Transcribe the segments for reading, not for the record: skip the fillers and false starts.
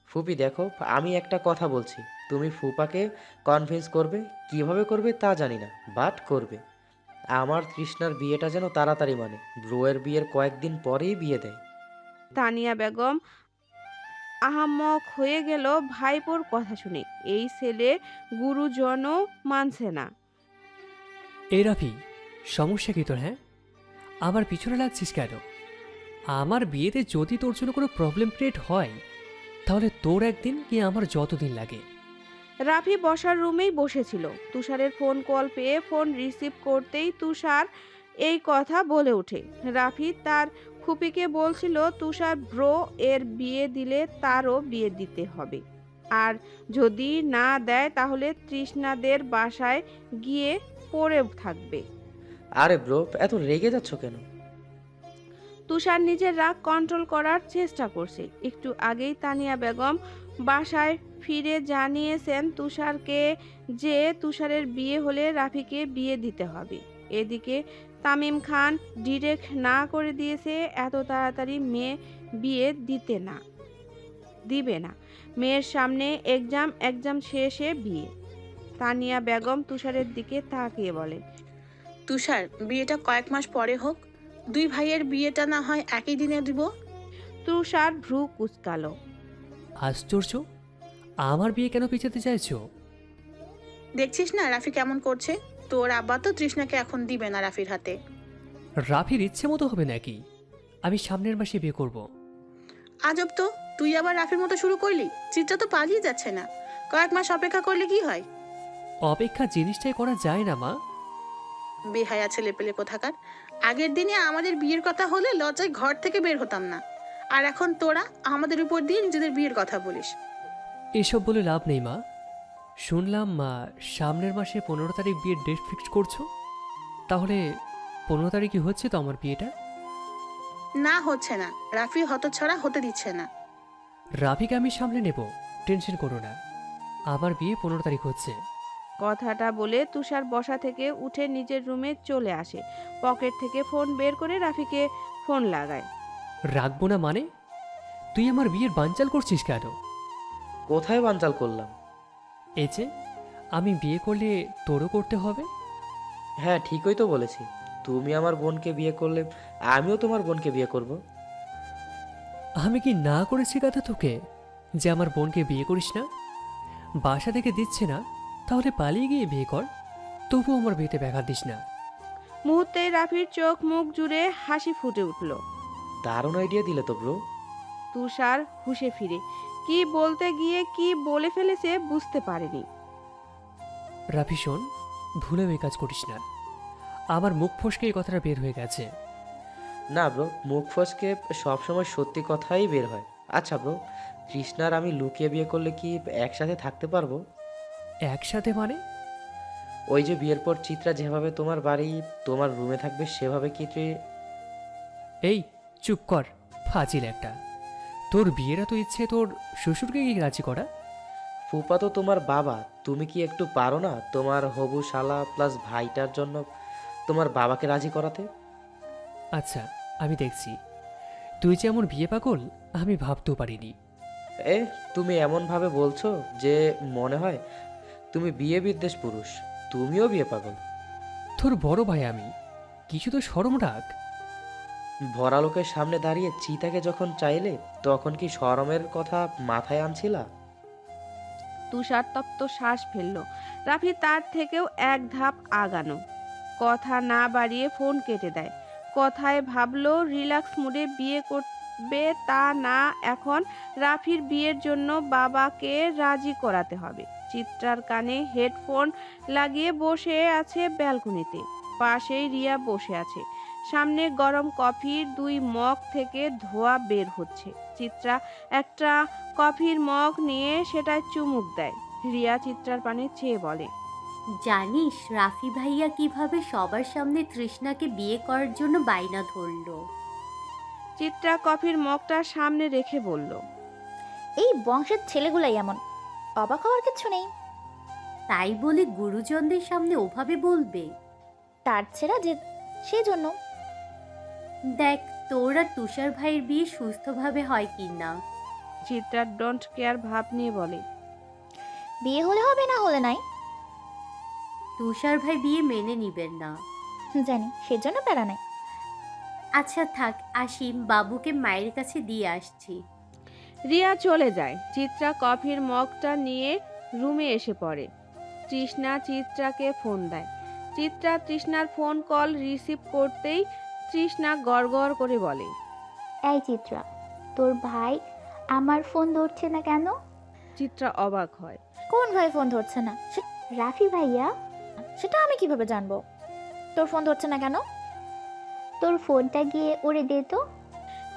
ফুপি দেখো, আমি একটা কথা বলছি, তুমি ফুপাকে কনভিন্স করবে, কিভাবে করবে তা জানি না, বাট করবে। আমার তৃষ্ণার বিয়েটা যেন তাড়াতাড়ি, মানে ব্রোয়ের বিয়ের কয়েকদিন পরেই বিয়ে দেয়। তানিয়া বেগম আহাম্মক হয়ে গেল ভাইপোর কথা শুনে। এই ছেলে গুরুজনও মানছে না। এই রাফি, সমস্যা কি তোর? হ্যাঁ, আমার পিছনে লাগছিস কেন? আমার বিয়েতে যদি তোর জন্য কোনো প্রবলেম ক্রিয়েট হয়, তাহলে তোর একদিন কি আমার যতদিন লাগে। রাফি বসার রুমেই বসেছিল। তুষারের ফোন কল পেয়ে ফোন রিসিভ করতেই তুষার এই কথা বলে ওঠে। রাফি তার ফুপিকে বলছিল তুষার ব্রো এর বিয়ে দিলে তারও বিয়ে দিতে হবে, আর যদি না দেয় তাহলে তৃষ্ণাদের বাসায় গিয়ে পড়ে থাকবে। আরে ব্রো, এত রেগে যাচ্ছ কেন? তুষার নিজের রাগ কন্ট্রোল করার চেষ্টা করছে। একটু আগেই তানিয়া বেগম বাসায় ফিরে জানিয়েছেন তুষারকে যে তুষারের বিয়ে হলে রাফিকে বিয়ে দিতে হবে। এদিকে তামিম খান ডিরেক্ট না করে দিয়েছে, এত তাড়াতাড়ি মেয়ে বিয়ে দিবে না। মেয়ের সামনে এক্সাম, এক্সাম শেষে বিয়ে। তানিয়া বেগম তুষারের দিকে তাকিয়ে বলে, তুষার, বিয়েটা কয়েক মাস পরে হোক। দুই ভাইয়ের বিয়েটা না হয় একই দিনে দিব। তুষার ভ্রু কুঁচকালো। আশ্চর্য, আমার বিয়ে কেন পিছাতে চাইছো? দেখছিস না রাফি কেমন করছে? তোর আব্বা তো তৃষ্ণাকে এখন দিবে না রাফির হাতে। রাফির ইচ্ছে মতো হবে নাকি? আমি সামনের মাসে বিয়ে করব। আজব তো, তুই আবার রাফির মতো শুরু করলি। চিত্রা তো পালিয়ে যাচ্ছে না। কয়েক মাস অপেক্ষা করলে কি হয়? অপেক্ষা জিনিসটাই করা যায় না মা। বেহায়া ছেলে পেলে কোথাকার। আগের দিনে আমাদের বিয়ের কথা হলে লজ্জায় ঘর থেকে বের হতাম না, আর এখন তোরা আমাদের উপর দিয়ে নিজেদের বিয়ের কথা বলিস। এসব বলে লাভ নেই মা। শুনলাম মা সামনের মাসে 15 তারিখ বিয়ের ডেট ফিক্স করছো। তাহলে 15 তারিখই হচ্ছে তো আমার বিয়েটা? না, হচ্ছে না। রাফি হতছাড়া হতে দিচ্ছে না। রাফিকে আমি সামলে নেব, টেনশন করো না। আমার বিয়ে 15 তারিখ হচ্ছে। কথাটা বলে তুষার বসা থেকে উঠে নিজের রুমে চলে আসে। পকেট থেকে ফোন বের করে রাফিকে ফোন লাগায়। রাখবো না মানে? তুই আমার বিয়ের বানচাল করছিস কেন? কোথায় বানচাল করলাম? এই যে, আমি বিয়ে করলে তোরও করতে হবে। হ্যাঁ, ঠিকই তো বলেছি। তুমি আমার বোনকে বিয়ে করলে আমিও তোমার বোনকে বিয়ে করব। আমি কি না করেছি কথা তোকে যে আমার বোনকে বিয়ে করিস না? বাসা থেকে দিচ্ছে না, তাহলে পালিয়ে গিয়ে বিয়ে কর। তবুও আমার বিয়েতে ব্যাঘাত দিস না। মুহূর্তে রাফির চোখ মুখ জুড়ে হাসি ফুটে উঠল। দারুণ আইডিয়া দিলে তো ব্রো। তুষার হুঁশে ফিরে কি বলতে গিয়ে কি বলে ফেলেছে বুঝতে পারেনি। রাফি শোন, ভুলেও এই কাজ করিস না। আমার মুখ ফসকে এই কথাটা বের হয়ে গেছে। না ব্রো, মুখ ফসকে সবসময় সত্যি কথাই বের হয়। আচ্ছা ব্রো, কৃষ্ণার আমি লুকিয়ে বিয়ে করলে কি একসাথে থাকতে পারবো? একসাথে মানে? ওই যে বিয়ের পর চিত্রা যেভাবে তোমার বাড়ি, তোমার রুমে থাকবে, সেভাবে কি এই চুপ কর, ফাজিল একটা। তোর বিয়েরা তো ইচ্ছে তোর শ্বশুরকে কি রাজি করা। ফুপা তো তোমার বাবা, তুমি কি একটু পারো না তোমার হবু শালা প্লাস ভাইটার জন্য তোমার বাবাকে রাজি করাতে? আচ্ছা, আমি দেখছি। তুই যে এমন বিয়ে পাগল আমি ভাবতেও পারিনি। এ, তুমি এমন ভাবে বলছো যে মনে হয় তুমি বিয়ে বিদ্বেষ পুরুষ। তুমিও বিয়ে পাগল। তোর বড় ভাই আমি, কিছু তো শরম রাখ। ভরা লোকের সামনে দাঁড়িয়ে চিতাকে যখন চাইলে, তখন কি শরমের কথা মাথায় আনছিলা? তুষার তপ্ত শ্বাস ফেলল। রাফি তার থেকেও এক ধাপ আগানো। কথা না বাড়িয়ে ফোন কেটে দেয়। কথায় ভাবলো রিল্যাক্স মুডে বিয়ে করবে তা না, এখন রাফির বিয়ের জন্য বাবাকে রাজি করাতে হবে। চিত্রার কানে হেডফোন লাগিয়ে বসে আছে ব্যালকনিতে। পাশেই রিয়া বসে আছে। সামনে গরম কফির দুই মগ থেকে ধোঁয়া বের হচ্ছে। চিত্রা একটা কফির মগ নিয়ে সেটায় চুমুক দেয়। রিয়া চিত্রার পানে চেয়ে বলে, জানিস রাফি ভাইয়া কিভাবে সবার সামনে তৃষ্ণাকে বিয়ে করার জন্য বায়না ধরলো? চিত্রা কফির মগটা সামনে রেখে বলল, এই বংশের ছেলেগুলাই এমন, অবাক হওয়ার কিছু নেই। তাই বলে গুরুজনদের সামনে ওভাবে বলবে? তার ছেড়া যে, সেজন্য। দেখ তোর আর তুষার ভাইয়ের বিয়ে সুস্থভাবে হয় কি না। চিত্রা ডোন্ট কেয়ার ভাব নিয়ে বলে, বিয়ে হলে হবে, না হলে নাই। তুষার ভাই বিয়ে মেনে নিবেন না। জানি, সেজন্য প্যারা নাই। আচ্ছা থাক, আসি, বাবুকে মায়ের কাছে দিয়ে আসছি। রিয়া চলে যায়। চিত্রা কফির মগটা নিয়ে রুমে এসে পড়ে। তৃষ্ণা চিত্রাকে ফোন দেয়। চিত্রা তৃষ্ণার ফোন কল রিসিভ করতেই তৃষ্ণা গড়গড় করে বলে, এই চিত্রা, তোর ভাই আমার ফোন ধরছে না কেন? চিত্রা অবাক হয়। কোন ভাই ফোন ধরছে না? রাফি ভাইয়া? সেটা আমি কিভাবে জানবো? তোর ফোন ধরছে না কেন? তোর ফোনটা গিয়ে ওরে দে তো।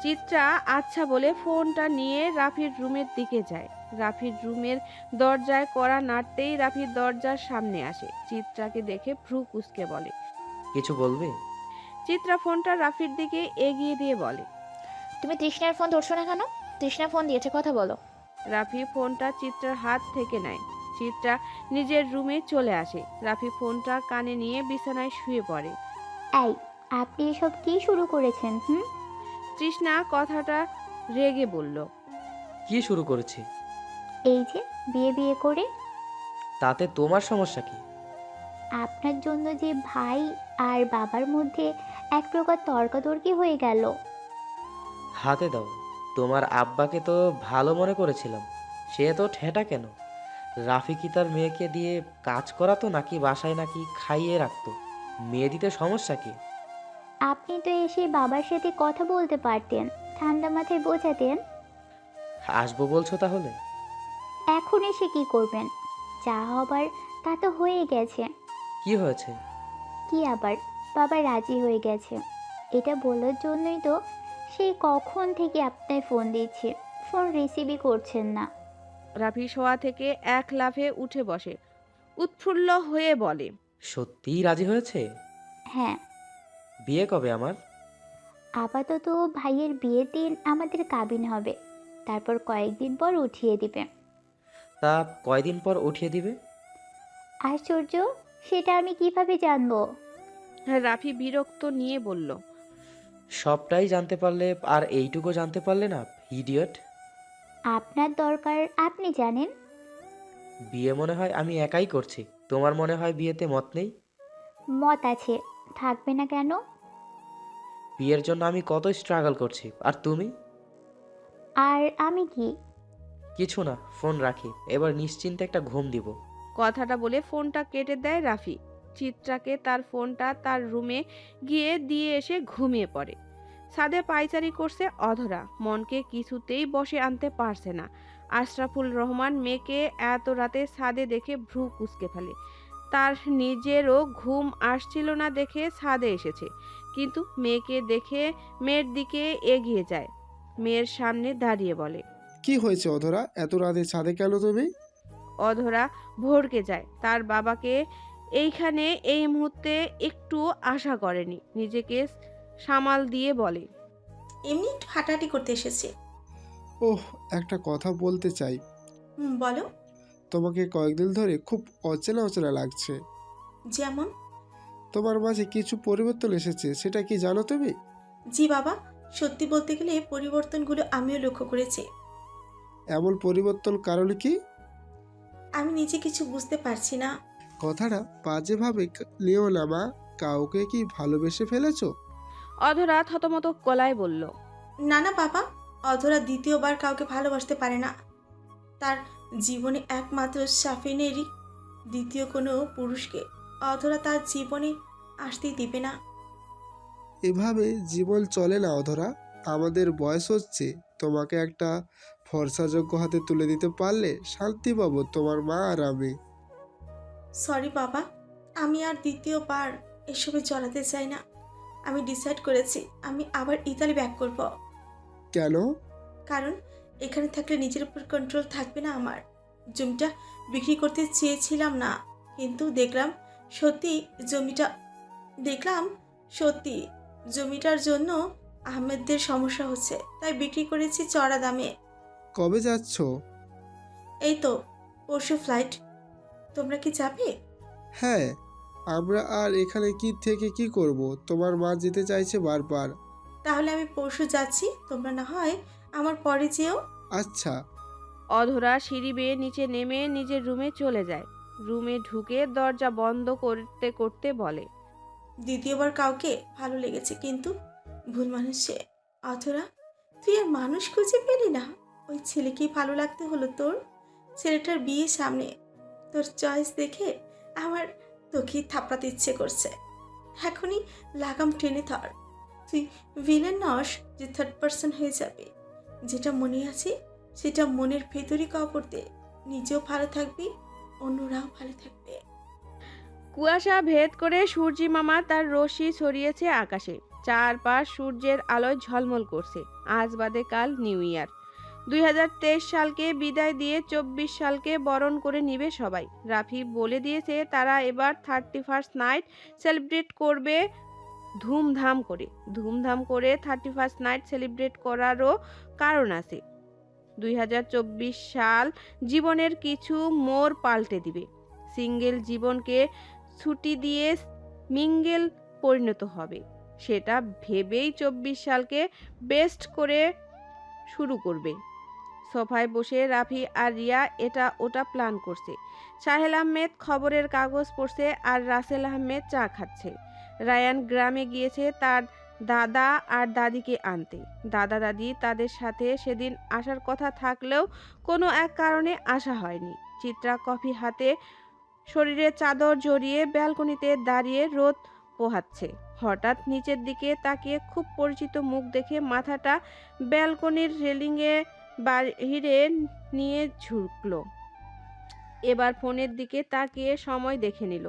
চিত্রা আচ্ছা বলে ফোনটা নিয়ে রাফির রুমের দিকে যায়। রাফির রুমের দরজায় কড়া নাড়তেই রাফির দরজার সামনে আসে। চিত্রাকে দেখে ভ্রু কুঁচকে বলে, কিছু বলবে? চিত্রা ফোনটা রাফির দিকে এগিয়ে দিয়ে বলে, তুমি তৃষ্ণার ফোন ধরছো না কেন? তৃষ্ণা ফোন দিয়েছে, কথা বলো। রাফি ফোনটা চিত্রার হাত থেকে নেয়। চিত্রা নিজের রুমে চলে আসে। রাফি ফোনটা কানে নিয়ে বিছানায় শুয়ে পড়ে। এই, আপনি এসব কি শুরু করেছেন? তৃষ্ণা কথাটা রেগে বলল, কি শুরু করেছি? এই যে বিয়ে বিয়ে করে তাতে তোমার সমস্যা কি? আপনার জন্য যে ভাই আর বাবার মধ্যে এক প্রকার তর্কাতর্কি হয়ে গেল। হাতে দাও। তোমার আব্বাকে তো ভালো মনে করেছিলাম, সে তো ঠেটা কেন? রাফি কি তার মেয়েকে দিয়ে কাজ করাতো নাকি বাসায় নাকি খাইয়ে রাখতো? মেয়ে দিতে সমস্যা কি? আপনি তো এসে বাবার সাথে কথা বলতে পারতেন, ঠান্ডা মাথায় বোঝাতেন। আসবো বলছো তাহলে? এখন এসে কি করবেন? যা হবার তা তো হয়ে গেছে। কি হয়েছে? কি আবার, বাবা রাজি হয়ে গেছে। এটা বলার জন্যই তো সেই কখন থেকে আপনার ফোন দিচ্ছি, ফোন রিসিভই করছেন না। রাফি শোয়া থেকে এক লাফে উঠে বসে, উৎফুল্ল হয়ে বলে, সত্যিই রাজি হয়েছে? হ্যাঁ, বিয়ে কবে আমার? আপাতত ভাইয়ের বিয়ের দিন আমাদের কাবিন হবে, তারপর কয়েকদিন পর উঠিয়ে দিবে। তা কয়দিন পর উঠিয়ে দিবে? আশ্চর্য, সেটা আমি কিভাবে জানবো? রাফি বিরক্ত নিয়ে বলল, সবটাই জানতে পারলে আর এইটুকু জানতে পারলে না, ইডিয়ট। আপনার দরকার আপনি জানেন। বিয়ে মনে হয় আমি একাই করছি, তোমার মনে হয় বিয়েতে মত নেই? মত আছে, থাকবে না কেন? বিয়ের জন্য আমি কত স্ট্রাগল করছি, আর তুমি? আর আমি কি? কিছু না, ফোন রাখি, এবার নিশ্চিন্তে একটা ঘুম দিব। কথাটা বলে ফোনটা কেটে দেয় রাফি। চিত্রাকে তার ফোনটা তার রুমে গিয়ে দিয়ে এসে ঘুমিয়ে পড়ে। ছাদে পায়চারি করছে অধরা, মনকে কিছুতেই বসে আনতে পারছে না। আশরাফুল রহমান মেয়েকে এত রাতে ছাদে দেখে ভ্রু কুঁচকে ফেলে। তার নিজেরও ঘুম আসছিল না দেখে ছাদে এসেছে, কিন্তু মেয়েকে দেখে মেয়ের দিকে এগিয়ে যায়। মেয়ের সামনে দাঁড়িয়ে বলে, কি হয়েছে অধরা, এত রাতে ছাদে কেন তুমি? অধরা ভড়কে যায়। তার বাবাকে এইখানে এই মুহূর্তে একটু আশা করেনি। নিজেকে সামাল দিয়ে বলে, এমনি একটু হাঁটাহাঁটি করতে এসেছি। ওহ, একটা কথা বলতে চাই। বলো। তোমাকে কয়েকদিন ধরে খুব অচেনা অচেনা লাগছে। যেমন? তোমার মাঝে কিছু পরিবর্তন এসেছে, সেটা কি জানো তুমি? জি বাবা, সত্যি বলতে গেলে পরিবর্তনগুলো আমিও লক্ষ্য করেছি। এমন পরিবর্তন কারণ কি? আমি নিজে কিছু বুঝতে পারছি না। কথাটা বাজেভাবে নিও না মা, কাউকে কি ভালোবেসে ফেলেছো? অধরা থতমত গলায় বলল, না না বাবা, অধরা দ্বিতীয়বার কাউকে ভালোবাসতে পারে না। তার জীবনে একমাত্র সাফিনেরই, দ্বিতীয় কোনো পুরুষকে অধরা তার জীবনে আসতেই দিবে না। এভাবে জীবন চলে না অধরা। আমাদের বয়স হচ্ছে, তোমাকে একটা ভরসাযোগ্য হাতে তুলে দিতে পারলে শান্তি পাবো তোমার মা আর আমি। সরি বাবা, আমি আর দ্বিতীয়বার এসবে জড়াতে চাই না। আমি ডিসাইড করেছি আমি আবার ইতালি ব্যাক করব। কেন? কারণ এখানে থাকলে নিজের উপর কন্ট্রোল থাকবে না আমার। জমিটা বিক্রি করতে চেয়েছিলাম না, কিন্তু দেখলাম সত্যি জমিটার জন্য আহমেদদের সমস্যা হচ্ছে, তাই বিক্রি করেছি চড়া দামে। কবে যাচ্ছ? এই তো পরশু ফ্লাইট। তোমরা কি যাবে? হ্যাঁ, আমরা আর এখানে কি করব? তোমার মা যেতে চাইছে বারবার। তাহলে আমি পরশু যাচ্ছি, তোমরা না হয় আমার পরে যেও। আচ্ছা। অধরা সিঁড়ি বেয়ে নিচে নেমে নিজের রুমে চলে যায়। রুমে ঢুকে দরজা বন্ধ করতে করতে বলে, দ্বিতীয়বার কাউকে ভালো লেগেছে, কিন্তু ভুল মানুষে। অথরা, তুই আর মানুষ খুঁজে পেলি না? ওই ছেলেকেই ভালো লাগতে হলো তোর? ছেলেটার বিয়ে সামনে, তোর চয়েস দেখে আমার তোকেই থাপড়াতে ইচ্ছে করছে। এখনই লাগাম টেনে ধর। তুই ভিলেন নস যে থার্ড পার্সন হয়ে যাবে। যেটা মনে আছে সেটা মনের ভেতরই কবর দে। নিজেও ভালো থাকবি, অন্যরাও ভালো থাকবে। কুয়াশা ভেদ করে সূর্যি মামা তার রশ্মি ছড়িয়েছে আকাশে। চারপাশ সূর্যের আলোয় ঝলমল করছে। আজ বাদে কাল নিউ ইয়ার। 2023 সালকে বিদায় দিয়ে 24 সালকে বরণ করে নিবে সবাই। রাফি বলে দিয়েছে তারা এবার 31st নাইট সেলিব্রেট করবে ধুমধাম করে। ধুমধাম করে 31st নাইট সেলিব্রেট করারও কারণ আছে। 2024 সাল জীবনের কিছু মোড় পাল্টে দিবে। সিঙ্গেল জীবনকে ছুটি দিয়ে মিঙ্গেল পরিণত হবে। সেটা ভেবেই 24 সালকে বেস্ট করে শুরু করবে। সোফায় বসে রাফি আর রিয়া এটা ওটা প্ল্যান করছে। সাহেল আহমেদ খবরের কাগজ পড়ছে আর রাসেল আহমেদ চা খাচ্ছে। রায়ান গ্রামে গিয়েছে তার দাদা আর দাদিকে আনতে। দাদা দাদি তাদের সাথে সেদিন আসার কথা থাকলেও কোনো এক কারণে আসা হয়নি। চিত্রা কফি হাতে শরীরে চাদর জড়িয়ে ব্যালকনিতে দাঁড়িয়ে রোদ পোহাচ্ছে। হঠাৎ নিচের দিকে তাকিয়ে খুব পরিচিত মুখ দেখে মাথাটা ব্যালকনির রেলিংয়ে বাহিরে নিয়ে ঝুঁকলো। এবার ফোনের দিকে তাকিয়ে সময় দেখে নিল।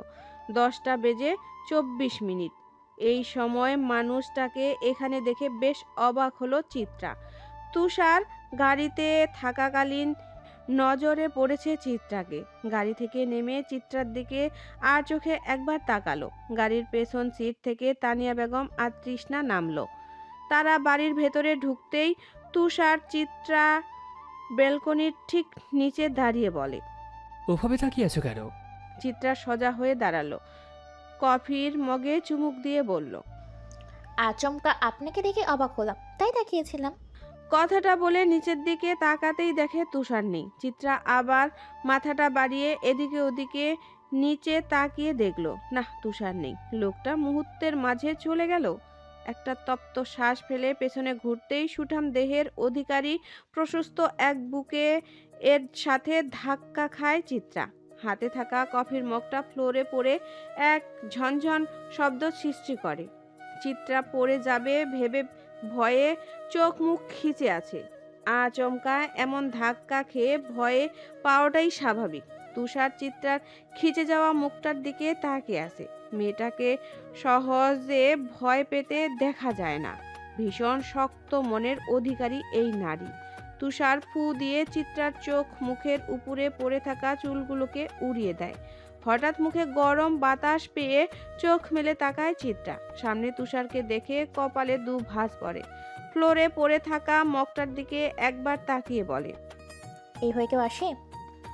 10টা বেজে 24 মিনিট। এই সময় মানুষটাকে এখানে দেখে বেশ অবাক হলো চিত্রা। তুষার গাড়িতে থাকাকালীন নজরে পড়েছে চিত্রাকে। গাড়ি থেকে নেমে চিত্রার দিকে আর চোখে একবার তাকালো। গাড়ির পেছন সিট থেকে তানিয়া বেগম আর তৃষ্ণা নামলো। তারা বাড়ির ভেতরে ঢুকতেই তুষার চিত্রা ব্যালকনির ঠিক নিচে দাঁড়িয়ে বলে, ওভাবে তাকিয়ে আছো কেন? চিত্রা সোজা হয়ে দাঁড়ালো। কফির মগে চুমুক দিয়ে বলল, আচমকা আপনাকে দেখে অবাক হলাম, তাই তাকিয়েছিলাম। কথাটা বলে নিচের দিকে তাকাতেই দেখে তুষার নেই। চিত্রা আবার মাথাটা বাড়িয়ে এদিকে ওদিকে নিচে তাকিয়ে দেখলো, না, তুষার নেই। লোকটা মুহূর্তের মাঝে চলে গেল। একটা তপ্ত শ্বাস ফেলে পেছনে ঘুরতেই সুঠাম দেহের অধিকারী প্রশস্ত এক বুকে এর সাথে ধাক্কা খায় চিত্রা। হাতে থাকা কফির মগটা ফ্লোরে পড়ে এক ঝনঝন শব্দ সৃষ্টি করে। চিত্রা পড়ে যাবে ভেবে ভয়ে চোখ মুখ খিচে আছে। আচমকা এমন ধাক্কা খেয়ে ভয়ে পাওয়াটাই স্বাভাবিক। তুষার চিত্রার খিচে যাওয়া মুখটার দিকে তাকিয়ে আছে। মেয়েটাকে সহজে ভয় পেতে দেখা যায় না। ভীষণ শক্ত মনের অধিকারী এই নারী। তুষার ফু দিয়ে চিত্রার চোখ মুখের উপরে পড়ে থাকা চুলগুলোকে উড়িয়ে দেয়। হঠাৎ মুখে গরম বাতাস পেয়ে চোখ মেলে তাকায় চিত্রা। সামনে তুষারকে দেখে কপালে দু ভাঁজ পড়ে। ফ্লোরে পড়ে থাকা মগটার দিকে একবার তাকিয়ে বলে, এই হয়ে কেউ আসে?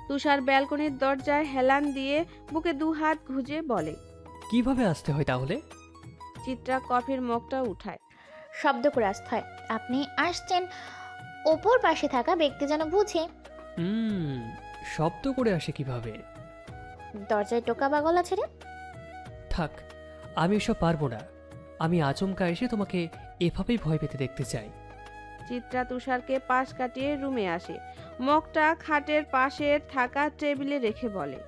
তুষার ব্যালকনির দরজায় হেলান দিয়ে বুকে দু হাত গুজে বলে, কিভাবে আসতে হয় তাহলে? চিত্রা কফির মগটা উঠায়। শব্দ করে আসতে হয়। আপনি আসছেন, ওপর পাশে থাকা ব্যক্তি যেন বুঝে। শব্দ করে আসে কিভাবে? দরজায় টোকা বা গলা ছেড়ে। থাক, আমি এসব পারবো না। আমি আচমকা এসে তোমাকে এভাবেই ভয় পেতে দেখতে চাই। চিত্রা তুষারকে পাশ কাটিয়ে রুমে আসে। মগটা খাটের পাশে থাকা টেবিলে রেখে বলে,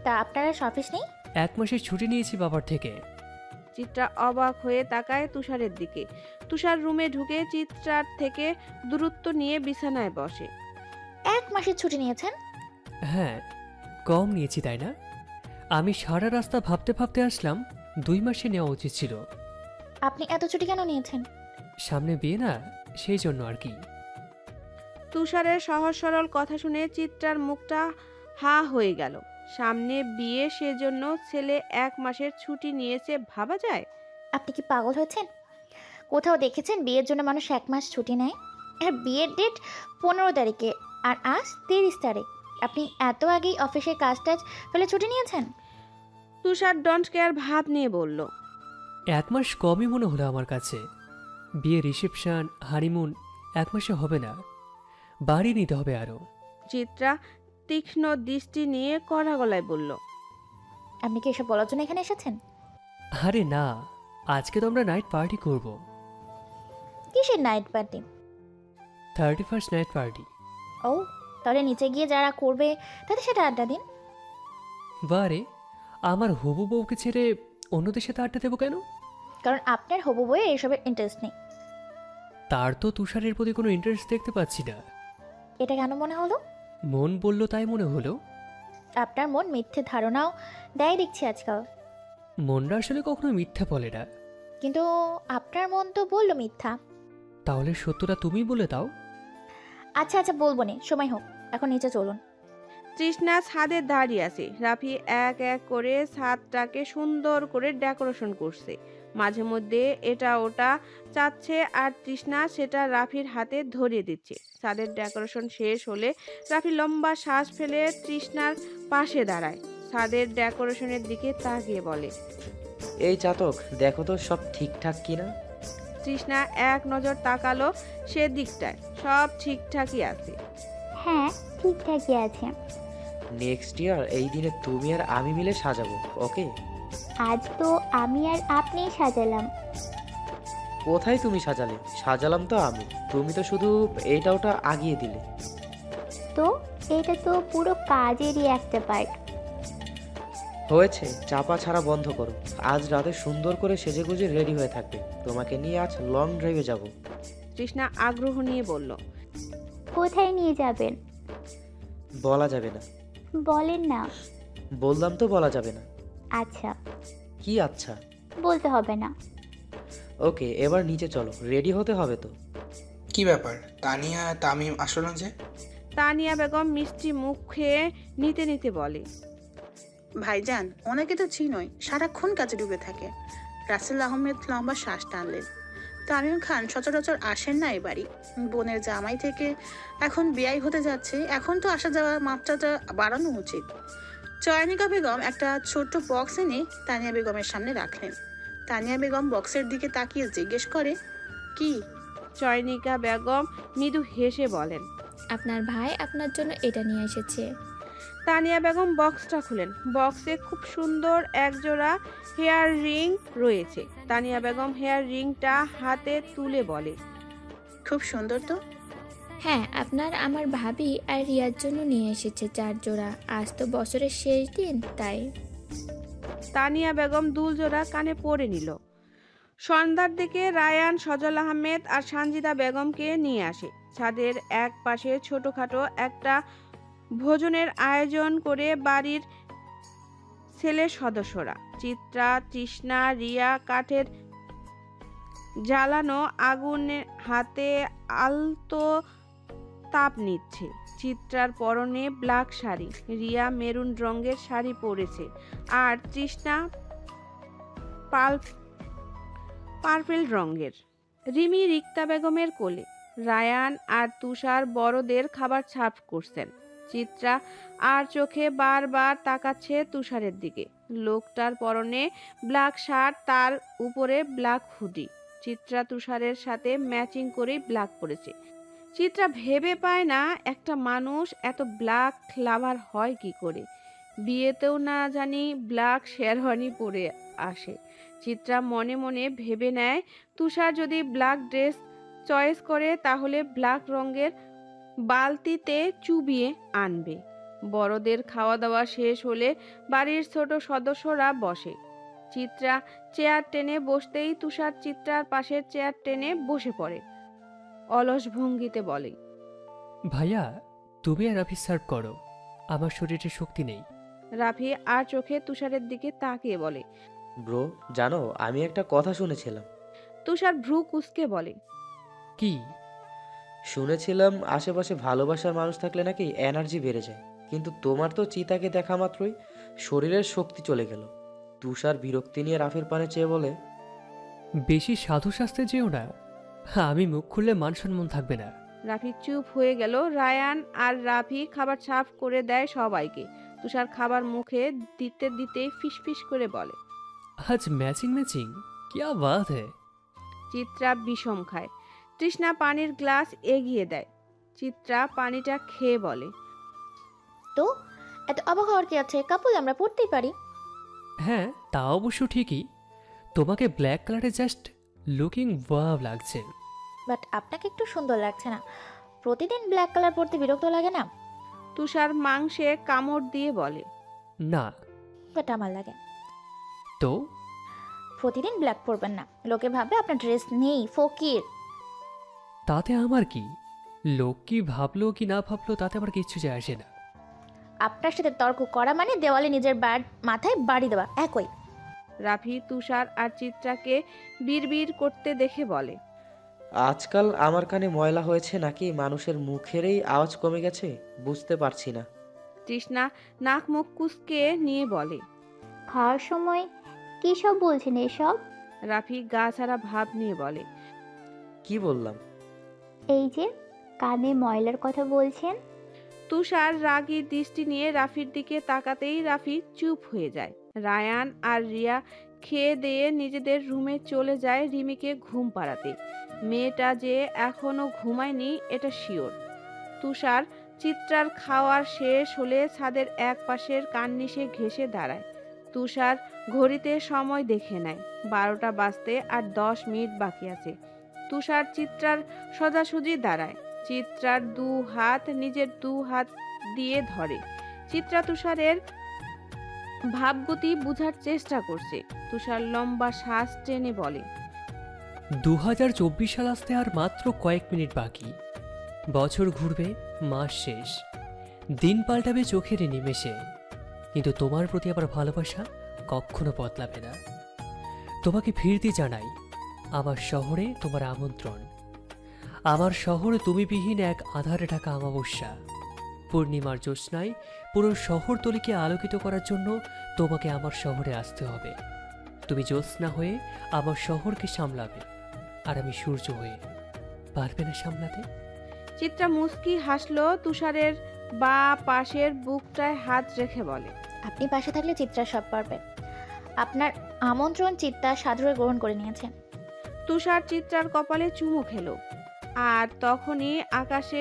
তা আপনার আজ অফিস নেই? 1 মাসের ছুটি নিয়েছি বাবার থেকে। চিত্রা অবাক হয়ে তাকায় তুষারের দিকে। তুষার রুমে ঢুকে চিত্রার থেকে দূরত্ব নিয়ে বিছানায় বসে। 1 মাসের ছুটি নিয়েছেন? হ্যাঁ, কম নিয়েছি তাই না? আমি সারা রাস্তা ভাবতে ভাবতে আসলাম 2 মাসে নেওয়া উচিত ছিল। আপনি এত ছুটি কেন নিয়েছেন? সামনে বিয়ে না, সেই জন্য আর কি। তুষারের সহজ সরল কথা শুনে চিত্রার মুখটা হা হয়ে গেল। সামনে বিয়ে, সেজন্য ছেলে 1 মাসের ছুটি নিয়েছে, ভাবা যায়? আপনি কি পাগল হয়েছেন? কোথাও দেখেছেন বিয়ের জন্য মানুষ 1 মাস ছুটি নেয়? আর বিয়ের ডেট 15 তারিখে, আর আজ 30 তারিখ। আপনি এত আগেই অফিসের কাজ টাজ ফেলে ছুটি নিয়েছেন? তুষার ডোন্ট কেয়ার ভাব নিয়ে বলল, 1 মাস কমই মনে হলো আমার কাছে। বিয়ে, রিসেপশন, হানিমুন 1 মাসে হবে না। বাড়ি নিতে হবে আরও। চিত্রা তীক্ষ্ণ দৃষ্টি নিয়ে কড়া গলায় বলল, আপনি কি এসব বলার জন্য এখানে এসেছেন? আরে না, আজকে তো আমরা নাইট পার্টি করব। কিসের night party? 31st night party. ও, তাহলে নিচে গিয়ে যারা করবে তাদের সাথে আড্ডা দিন। বারে, আমার হবু বউকে ছেড়ে অন্যদের সাথে আড্ডা দেবো কেন? কারণ আপনার হবু বইয়ে এসবের ইন্টারেস্ট নেই। তার তো তুষারের প্রতি কোনো ইন্টারেস্ট দেখতে পাচ্ছি না। এটা কেন মনে হলো? মন বলল তাই মনে হলো। আপনার মন মিথ্যে ধারণাও দেয় দেখছি আজকাল। মনটা আসলে কখনো মিথ্যা বলে না। কিন্তু আপনার মন তো বললো মিথ্যা। তাহলে সত্যটা তুমি বলে দাও। আচ্ছা আচ্ছা, বলবো নে, সময় হোক, এখন নিচে চলুন। তৃষ্ণা ছাদে দাঁড়িয়ে আছে। রাফি এক এক করে ছাদটাকে সুন্দর করে ডেকোরেশন করছে। মাঝে মধ্যে এটা ওটা চাচ্ছে আর তৃষ্ণা সেটা রাফির হাতে ধরিয়ে দিচ্ছে। ছাদের ডেকোরেশন শেষ হলে রাফি লম্বা শ্বাস ফেলে তৃষ্ণার পাশে দাঁড়ায়। ছাদের ডেকোরেশনের দিকে তাকিয়ে বলে, এই চাতক, দেখো তো সব ঠিকঠাক কিনা। তৃষ্ণা এক নজর তাকালো সেদিকটায়। সব ঠিকঠাকই আছে। হ্যাঁ, ঠিকঠাকই আছে। নেক্সট ইয়ার এই দিনে তুমি আর আমি মিলে সাজাবো, ওকে? আজ তো আমি আর আপনিই সাজালাম। কোথায় তুমি সাজালে? সাজালাম তো আমি, তুমি তো শুধু এইটা ওটা আগিয়ে দিলে। তো এটা তো পুরো কাজেরই একটা পার্ট। হয়েছে, চাপা ছাড়া বন্ধ করো। আজ রাতে সুন্দর করে সেজেগুজে রেডি হয়ে থাকবে। তোমাকে নিয়ে আজ লং ড্রাইভে যাব। তৃষ্ণা আগ্রহ নিয়ে বলল, কোথায় নিয়ে যাবেন? বলা যাবে না। বলেন না। বললাম তো বলা যাবে না। আচ্ছা, কি আচ্ছা? বলতে হবে না। ওকে, এবার নিচে চলো, রেডি হতে হবে তো। কি ব্যাপার, তানিয়া তামিম আসলো না যে? তানিয়া বেগম মিষ্টি মুখ খেয়ে নিতে নিতে বলে, ভাইজান, ওনাকে তো চিনোই, সারাক্ষণ কাজে ডুবে থাকে। রাসেল আহমেদ লম্বা শ্বাস টানলেন। তামিম খান সচরাচর আসেন না এ বাড়ি। বোনের জামাই থেকে এখন বিয়াই হতে যাচ্ছে, এখন তো আসা যাওয়া মাত্রাটা বাড়ানো উচিত। চয়নিকা বেগম একটা ছোট্ট বক্স এনে তানিয়া বেগমের সামনে রাখলেন। তানিয়া বেগম বক্সের দিকে তাকিয়ে জিজ্ঞেস করে, কি? চয়নিকা বেগম মৃদু হেসে বলেন, আপনার ভাই আপনার জন্য এটা নিয়ে এসেছে। তানিয়া বেগম বক্সটা খুলেন। বক্সে খুব সুন্দর একজোড়া হেয়ার রিং রয়েছে। তানিয়া বেগম হেয়ার রিংটা হাতে তুলে বলে, খুব সুন্দর তো। হ্যাঁ, আপনার আমার ভাবি আর রিয়ার জন্য নিয়ে এসেছে 4 জোড়া। আজ তো বছরের শেষ দিন, তাই। তানিয়া বেগম দুল জোড়া কানে পরে নিল। সন্ধ্যার দিকে রায়ান, সজল আহমেদ আর সানজিদা বেগমকে নিয়ে আসে। ছাদের এক পাশে ছোটখাটো একটা ভোজনের আয়োজন করে বাড়ির ছেলে সদস্যরা। চিত্রা, তৃষ্ণা, রিয়া কাঠের জ্বালানো আগুনে হাতে আলতো তাপ নিচ্ছে। চিত্রার পরনে ব্ল্যাক শাড়ি, রিয়া মেরুন রঙের শাড়ি পরেছে আর তৃষ্ণা পার্পেল রঙের। রিমি রিক্তা বেগমের কোলে। রায়ান আর তুষার বড়দের খাবার সার্ভ করছেন। চিত্রা আর চোখে বারবার তাকাচ্ছে তুষারের দিকে। লোকটার পরনে ব্ল্যাক শার্ট, তার উপরে ব্ল্যাক হুডি। চিত্রা তুষারের সাথে ম্যাচিং করে ব্ল্যাক পরেছে। চিত্রা ভেবে পায় না একটা মানুষ এত ব্ল্যাক লাভার হয় কি করে। বিয়েতেও না জানি ব্ল্যাক শেরওয়ানি পরে আসে। চিত্রা মনে মনে ভেবে নেয়, তুষার যদি ব্ল্যাক ড্রেস চয়েস করে তাহলে ব্ল্যাক রঙের বালতিতে চুবিয়ে আনবে। বড়দের খাওয়া দাওয়া শেষ হলে বাড়ির ছোট সদস্যরা বসে। চিত্রা চেয়ার টেনে বসতেই তুষার চিত্রার পাশের চেয়ার টেনে বসে পড়ে। অলস ভঙ্গিতে বলে, ভাইয়া, তুমি আর রাফি সার্ভ করো, আমার শরীরে শক্তি নেই। রাফি আর চোখে তুষারের দিকে তাকিয়ে বলে, ব্রো, জানো আমি একটা কথা শুনেছিলাম। তুষার ভ্রু কুঁচকে বলে, কি? শুনেছিলাম আশেপাশে ভালোবাসার মানুষ থাকলে নাকি এনার্জি বেড়ে যায়, কিন্তু তোমার তো চিতাকে দেখা মাত্রই শরীরের শক্তি চলে গেল। তুষার বিরক্তি নিয়ে রাফির পানে চেয়ে বলে, বেশি সাধু শাস্ত্রে যেও না, আমি মুখ খুললে মান সম্মান থাকবে না। রাফি চুপ হয়ে গেল। রায়ান আর রাফি খাবার সার্ভ করে দেয় সবাইকে। তুষার খাবার মুখে দিতে দিতেই ফিসফিস করে বলে, আজ ম্যাচিং ম্যাচিং, क्या बात है। চিত্রা বিষম খায়। তৃষ্ণা পানির গ্লাস এগিয়ে দেয়। চিত্রা পানিটা খেয়ে বলে। তো এত অবাক হওয়ার কি আছে, কাপল আমরা পড়তেই পারি। হ্যাঁ, তা অবশ্য ঠিকই। তোমাকে ব্ল্যাক কালারে জাস্ট লুকিং ওয়াও লাগছে। বাট আপনাকে একটু সুন্দর লাগছে না? প্রতিদিন ব্ল্যাক কালার পরতে বিরক্ত লাগে না? তুষার মাংসে কামড় দিয়ে বলে। না। বাট আমার লাগে। তো প্রতিদিন ব্ল্যাক পরবেন না, লোকে ভাববে আপনার ড্রেস নেই, ফকির। তাতে আমার কি? লোক কি ভাবলো কি না ভাবলো তাতে আমার কিচ্ছু যায় আসে না। আপনার সাথে তর্ক করা মানে দেওয়ালে নিজের মাথায় বাড়ি দেওয়া একই। রাফি তুষার আর চিত্রাকে বিড়বিড় করতে দেখে বলে। আজকাল আমার কানে ময়লা হয়েছে নাকি মানুষের মুখেরই আওয়াজ কমে গেছে বুঝতে পারছি না। তৃষ্ণা নাক মুখ কুঁচকে নিয়ে বলে। খাওয়ার সময় কী সব বলছেন এসব? রাফি গা ছাড়া ভাব নিয়ে বলে। কি বললাম? এই যে কানে ময়লার কথা বলছেন। তুষার রাগী দৃষ্টি নিয়ে রাফির দিকে তাকাতেই রাফি চুপ হয়ে যায়। রায়ান আর রিয়া খেয়ে দিয়ে নিজেদের রুমে চলে যায় রিমিকে ঘুম পাড়াতে। মেয়েটা যে এখনো ঘুমায়নি এটা শিওর। তুষার চিত্রার খাওয়ার শেষ হলে ছাদের এক পাশের কার্নিশে ঘেঁষে দাঁড়ায়। তুষার ঘড়িতে সময় দেখে নেয়, 12টা বাজতে আর 10 মিনিট বাকি আছে। তুষার চিত্রার সোজাসুজি দাঁড়ায়। চিত্রার নিজের দু হাত দিয়ে ধরে। চিত্রা তুষারের ভাবগতি বুঝার চেষ্টা করছে। তুষার লম্বা শ্বাস টেনে বলে। 2024 সাল আসতে আর মাত্র কয়েক মিনিট বাকি। বছর ঘুরবে, মাস শেষ, দিন পাল্টাবে চোখের নিমেষে, কিন্তু তোমার প্রতি আমার ভালোবাসা কখনো বদলাবে না। তোমাকে ফিরতে জানাই আমার শহরে তোমার আমন্ত্রণ। আমার শহর তুমি বিহীন এক আধারে ঢাকা অমাবস্যা। পূর্ণিমার জ্যোৎস্নায় পুরো শহরতলিকে আলোকিত করার জন্য তোমাকে আমার শহরে আসতে হবে। তুমি জ্যোৎস্না হয়ে আমার শহরকে সামলাবে, আর আমি সূর্য হয়ে। পারবে না সামলাতে? চিত্রা মুস্কি হাসলো। তুষারের বা পাশের বুকটায় হাত রেখে বলে। আপনি পাশে থাকলে চিত্রা সব পারবে। আপনার আমন্ত্রণ চিত্রা সাদরে গ্রহণ করে নিয়েছে। তুষার চিত্রার কপালে চুমু খেলো। আর তখনই আকাশে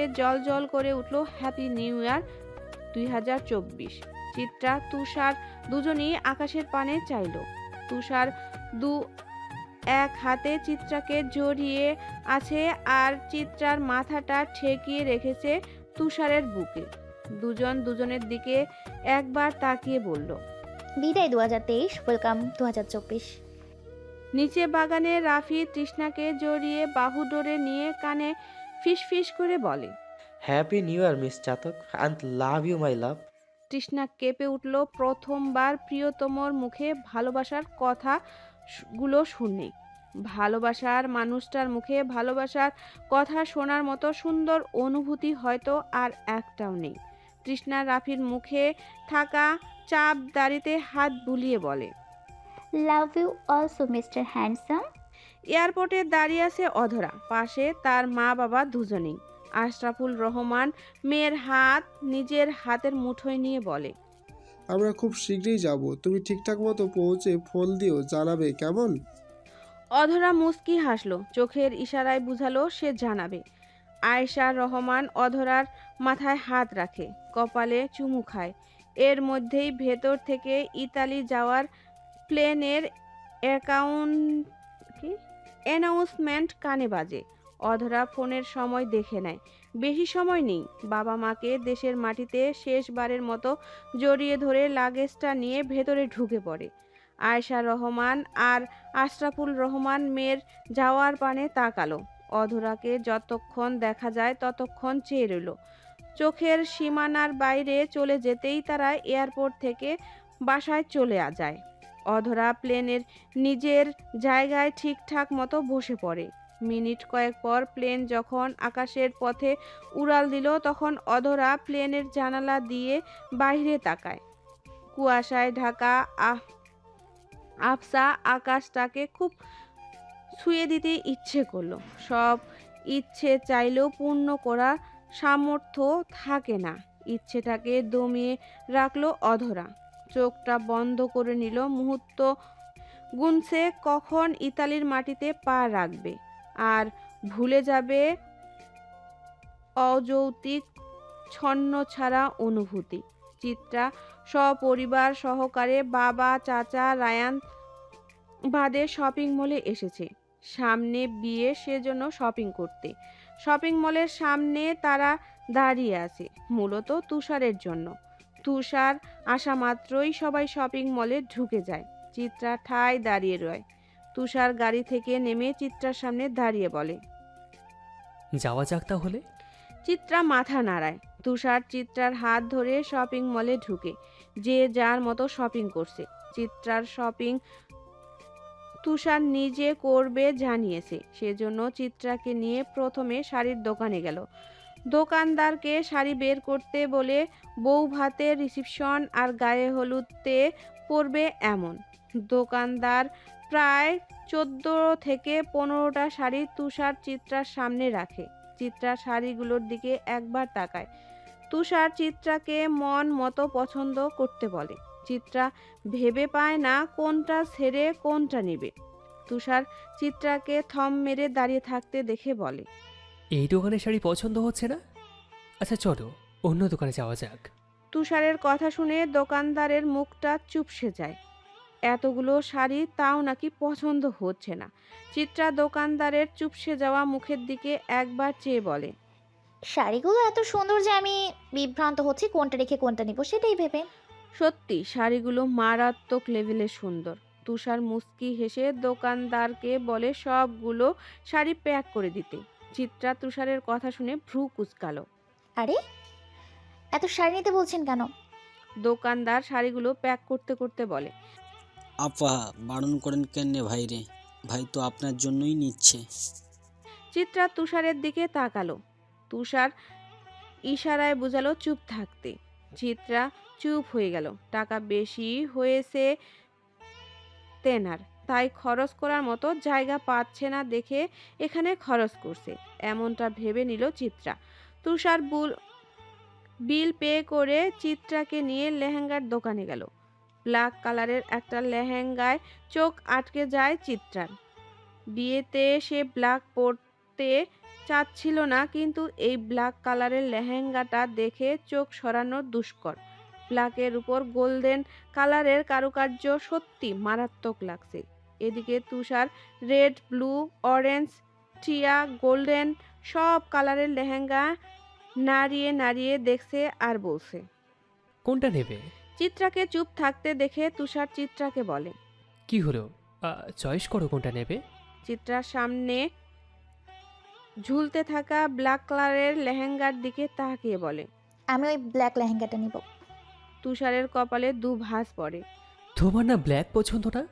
জল করে উঠল হ্যাপি নিউ ইয়ার 2024। চিত্রা তুষার দুজনেই আকাশের পানে চাইল। তুষার এক হাতে চিত্রাকে জড়িয়ে আছে আর চিত্রার মাথাটা ঠেকিয়ে রেখেছে তুষারের বুকে। দুজন দুজনের দিকে একবার তাকিয়ে বলল, বিদায় 2023, ওয়েলকাম 2024। নিচে বাগানে রাফি তৃষ্ণাকে জড়িয়ে বাহু ডোরে নিয়ে কানে ফিসফিস করে বলে, happy new year miss Chatak, and love you my love. Trishna কেঁপে উঠল প্রথমবার প্রিয়তমর মুখে ভালোবাসার কথাগুলো শুনে। ভালোবাসার মানুষটার মুখে ভালোবাসার কথা শোনার মতো সুন্দর অনুভূতি হয়তো আর একটাও নেই। তৃষ্ণা রাফির মুখে থাকা চাপ দাড়িতে হাত বুলিয়ে বলে, love you also mister handsome. এয়ারপোর্টে দাঁড়িয়ে আছে অধরা, পাশে তার মা বাবা দুজনেই। আশরাফুল রহমান মেয়ের হাত নিজের হাতের মুঠোয় নিয়ে বলে, আমরা খুব শীঘ্রই যাব, তুমি ঠিকঠাক মতো পৌঁছে ফোন দিও, জানাবে কেমন? অধরা মুস্কি হাসলো, চোখের ইশারায় বুঝালো সে জানাবে। আয়েশা রহমান অধরার মাথায় হাত রাখে, কপালে চুমু খায়। এর মধ্যেই ভেতর থেকে ইতালি যাওয়ার প্লেনের অ্যানাউন্সমেন্ট কানে বাজে। অধরা ফোনের সময় দেখে নেয়, বেশি সময় নেই। বাবা মাকে দেশের মাটিতে শেষবারের মতো জড়িয়ে ধরে লাগেজটা নিয়ে ভেতরে ঢুকে পড়ে। আয়েশা রহমান আর আশরাফুল রহমান মেয়ের যাওয়ার পানে তাকালো। অধরাকে যতক্ষণ দেখা যায় ততক্ষণ চেয়ে রইল। চোখের সীমানার বাইরে চলে যেতেই তারা এয়ারপোর্ট থেকে বাসায় চলে যায়। অধরা প্লেনের নিজের জায়গায় ঠিকঠাক মতো বসে পড়ে। মিনিট কয়েক পর প্লেন যখন আকাশের পথে উড়াল দিল তখন অধরা প্লেনের জানালা দিয়ে বাইরে তাকায়। কুয়াশায় ঢাকা আফসা আকাশটাকে খুব ছুঁয়ে দিতে ইচ্ছে করলো। সব ইচ্ছে চাইলেও পূর্ণ করার সামর্থ্য থাকে না। ইচ্ছেটাকে দমিয়ে রাখলো অধরা। চোখটা বন্ধ করে নিল, মুহূর্ত গুনছে কখন ইতালির মাটিতে পা রাখবে আর ভুলে যাবে অযৌক্তিক ছন্নছাড়া অনুভূতি। চিত্রা সপরিবার সহকারে বাবা, চাচা, রায়ান বাদে শপিং মলে এসেছে সামনে বিয়ে, সেজন্য শপিং করতে। শপিং মলের সামনে তারা দাঁড়িয়ে আছে মূলত তুষারের জন্য। তুষার আসা মাত্রই সবাই শপিং মলে ঢুকে যায়। চিত্রা ঠায় দাঁড়িয়ে রয়। তুষার গাড়ি থেকে নেমে চিত্রার সামনে দাঁড়িয়ে বলে, যাওয়া যাক তাহলে। চিত্রা মাথা নাড়ায়। তুষার চিত্রার হাত ধরে শপিং মলে ঢুকে যে যার মতো শপিং করছে। চিত্রার শপিং তুষার নিজে করবে জানিয়েছে, সেজন্য চিত্রাকে নিয়ে প্রথমে শাড়ির দোকানে গেল। দোকানদারকে শাড়ি বের করতে বলে বউ ভাতের রিসিপশন আর গায়ে হলুদতে পরবে এমন। দোকানদার প্রায় 14 থেকে 15টা শাড়ি তুষার চিত্রার সামনে রাখে। চিত্রা শাড়িগুলোর দিকে একবার তাকায়। তুষার চিত্রাকে মন মতো পছন্দ করতে বলে। চিত্রা ভেবে পায় না কোনটা ছেড়ে কোনটা নেবে। তুষার চিত্রাকে থম মেরে দাঁড়িয়ে থাকতে দেখে বলে, এই দোকানের শাড়ি পছন্দ হচ্ছে না? আচ্ছা চলো অন্য দোকানে যাওয়া যাক। তুষারের কথা শুনে দোকানদারের মুখটা চুপসে যায়। এতগুলো শাড়ি তাও নাকি পছন্দ হচ্ছে না। চিত্রা দোকানদারের চুপসে যাওয়া মুখের দিকে একবার চেয়ে বলে, শাড়িগুলো এত সুন্দর যে আমি বিভ্রান্ত হচ্ছি কোনটা রেখে কোনটা নিব সেটাই ভেবে। সত্যি শাড়িগুলো মারাত্মক লেভেলের সুন্দর। তুষার মুচকি হেসে দোকানদারকে বলে সবগুলো শাড়ি প্যাক করে দিতে। চিত্রা তুষারের কথা শুনে ভ্রু কুঁচকালো। আরে এত শাড়ি নিতে বলছেন কেন? দোকানদার শাড়িগুলো প্যাক করতে করতে বলে, আপা বারণ করেন কেন ভাই রে, ভাই তো আপনার জন্যই নিচ্ছে। চিত্রা তুষারের দিকে তাকালো। তুষার ইশারায় বোঝালো চুপ থাকতে। চিত্রা চুপ হয়ে গেল। টাকা বেশি হয়েছে তেনার, তাই খরচ করার মতো জায়গা পাচ্ছে না দেখে এখানে খরচ করছে এমনটা ভেবে নিল চিত্রা। তুষার বিল পে করে চিত্রাকে নিয়ে লেহেঙ্গার দোকানে গেল। ব্ল্যাক কালারের একটা লেহেঙ্গায় চোখ আটকে যায় চিত্রার। বিয়েতে সে ব্ল্যাক পরতে চাচ্ছিল না, কিন্তু এই ব্ল্যাক কালারের লেহেঙ্গাটা দেখে চোখ সরানো দুষ্কর। ব্ল্যাকের উপর গোল্ডেন কালারের কারুকার্য সত্যি মারাত্মক লাগছে। এদিকে তুষার রেড, ব্লু, অরেঞ্জ, টিয়া, গোল্ডেন সব কালারের লেহেঙ্গা নাড়িয়ে নাড়িয়ে দেখছে আর বলছে, কোনটা নেবে? চিত্রাকে চুপ থাকতে দেখে তুষার চিত্রাকে বলে, কি হলো, চয়েস করো কোনটা নেবে। চিত্রার সামনে ঝুলতে থাকা ব্ল্যাক কালারের লেহেঙ্গার দিকে তাকিয়ে বলে, আমি ওই ব্ল্যাক লেহেঙ্গাটা নিব। তুষারের কপালে দু ভাঁজ পড়ে। তোমার না ব্ল্যাক পছন্দ না?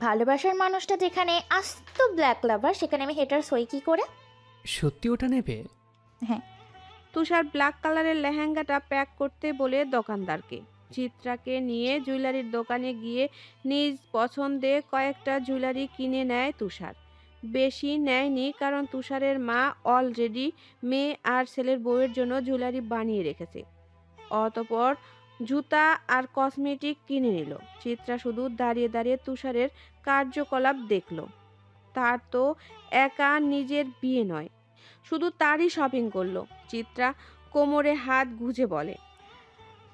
ভালোবাসার মানুষটা যেখানে আস্ত ব্ল্যাক লাভার সেখানে আমি হেটার সই কি করে? সত্যি ওটা নেবে? হ্যাঁ। তুষার ব্ল্যাক কালারের লেহেঙ্গাটা প্যাক করতে বলে দোকানদারকে। চিত্রাকে নিয়ে জুয়েলারির দোকানে গিয়ে নিজ পছন্দে কয়েকটা জুয়েলারি কিনে নেয় তুষার। বেশি নেয়নি, কারণ তুষারের মা অলরেডি মেয়ে আর ছেলের বউয়ের জন্য জুয়েলারি বানিয়ে রেখেছে। অতঃপর জুতা আর কসমেটিক কিনে নিল। চিত্রা শুধু দাঁড়িয়ে দাঁড়িয়ে তুষারের কার্যকলাপ দেখল। তার তো একা নিজের বিয়ে নয়, শুধু তারই শপিং করলো। চিত্রা কোমরে হাত গুজে বলে,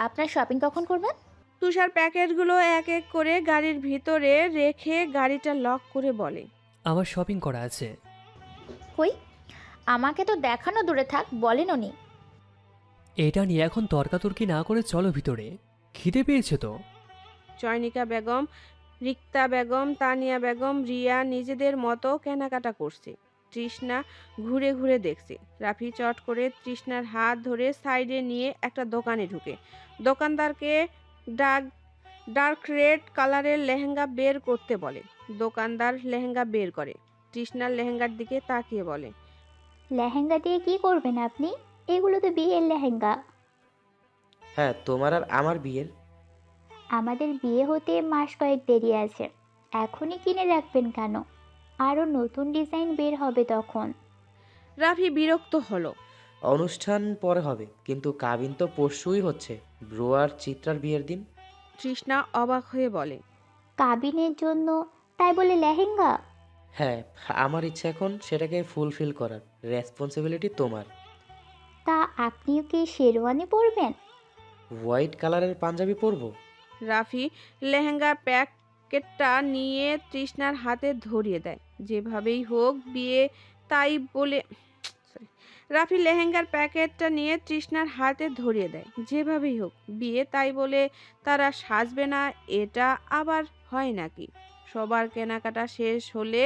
আপনার শপিং কখন করবেন? তুষার প্যাকেটগুলো এক এক করে গাড়ির ভিতরে রেখে গাড়িটা লক করে বলে, আমার শপিং করা আছে। কই, আমাকে তো দেখানো দূরে থাক, বলেনও নি। এটা নিয়ে এখন তর্কাতর্কি না করে চলো ভিতরে, খিদে পেয়েছে তো। চয়নিকা বেগম, রিক্তা বেগম, তানিয়া বেগম, রিয়া নিজেদের মতো কেনাকাটা করছে। তৃষ্ণা ঘুরে ঘুরে দেখছে। রাফি চট করে তৃষ্ণার হাত ধরে সাইডে নিয়ে একটা দোকানে ঢুকে দোকানদারকে ডার্ক রেড কালারের লেহেঙ্গা বের করতে বলে। দোকানদার লেহেঙ্গা বের করে। তৃষ্ণার লেহেঙ্গার দিকে তাকিয়ে বলে, লেহেঙ্গা দিয়ে কি করবেন আপনি? এগুলো তো বিয়ের লেহেঙ্গা। হ্যাঁ, তোমার আর আমার বিয়ের। আমাদের বিয়ে হতে মাস কয়েক দেরি আছে, এখনই কিনে রাখবেন কেন? আরও নতুন ডিজাইন বের হবে তখন। রাফি বিরক্ত হলো। অনুষ্ঠান পরে হবে, কিন্তু কাবিন তো পরশুই হচ্ছে, ব্রো আর চিত্রার বিয়ের দিন। তৃষ্ণা অবাক হয়ে বলে, কাবিনের জন্য তাই বলে লেহেঙ্গা? হ্যাঁ, আমার ইচ্ছা এখন সেটাকে ফুলফিল করার। রেসপন্সিবিলিটি তোমার। তা আপনিও কি শেরওয়ানি পরবেন? হোয়াইট কালারের পাঞ্জাবি পরবো? রাফি লেহেঙ্গার প্যাকেটটা নিয়ে তৃষ্ণার হাতে ধরিয়ে দেয়। যেভাবেই হোক বিয়ে তাই বলে sorry, রাফি লেহেঙ্গার প্যাকেটটা নিয়ে তৃষ্ণার হাতে ধরিয়ে দেয়। যেভাবেই হোক বিয়ে তাই বলে তারা সাজবে না, এটা আবার হয় নাকি? সবার কেনাকাটা শেষ হলে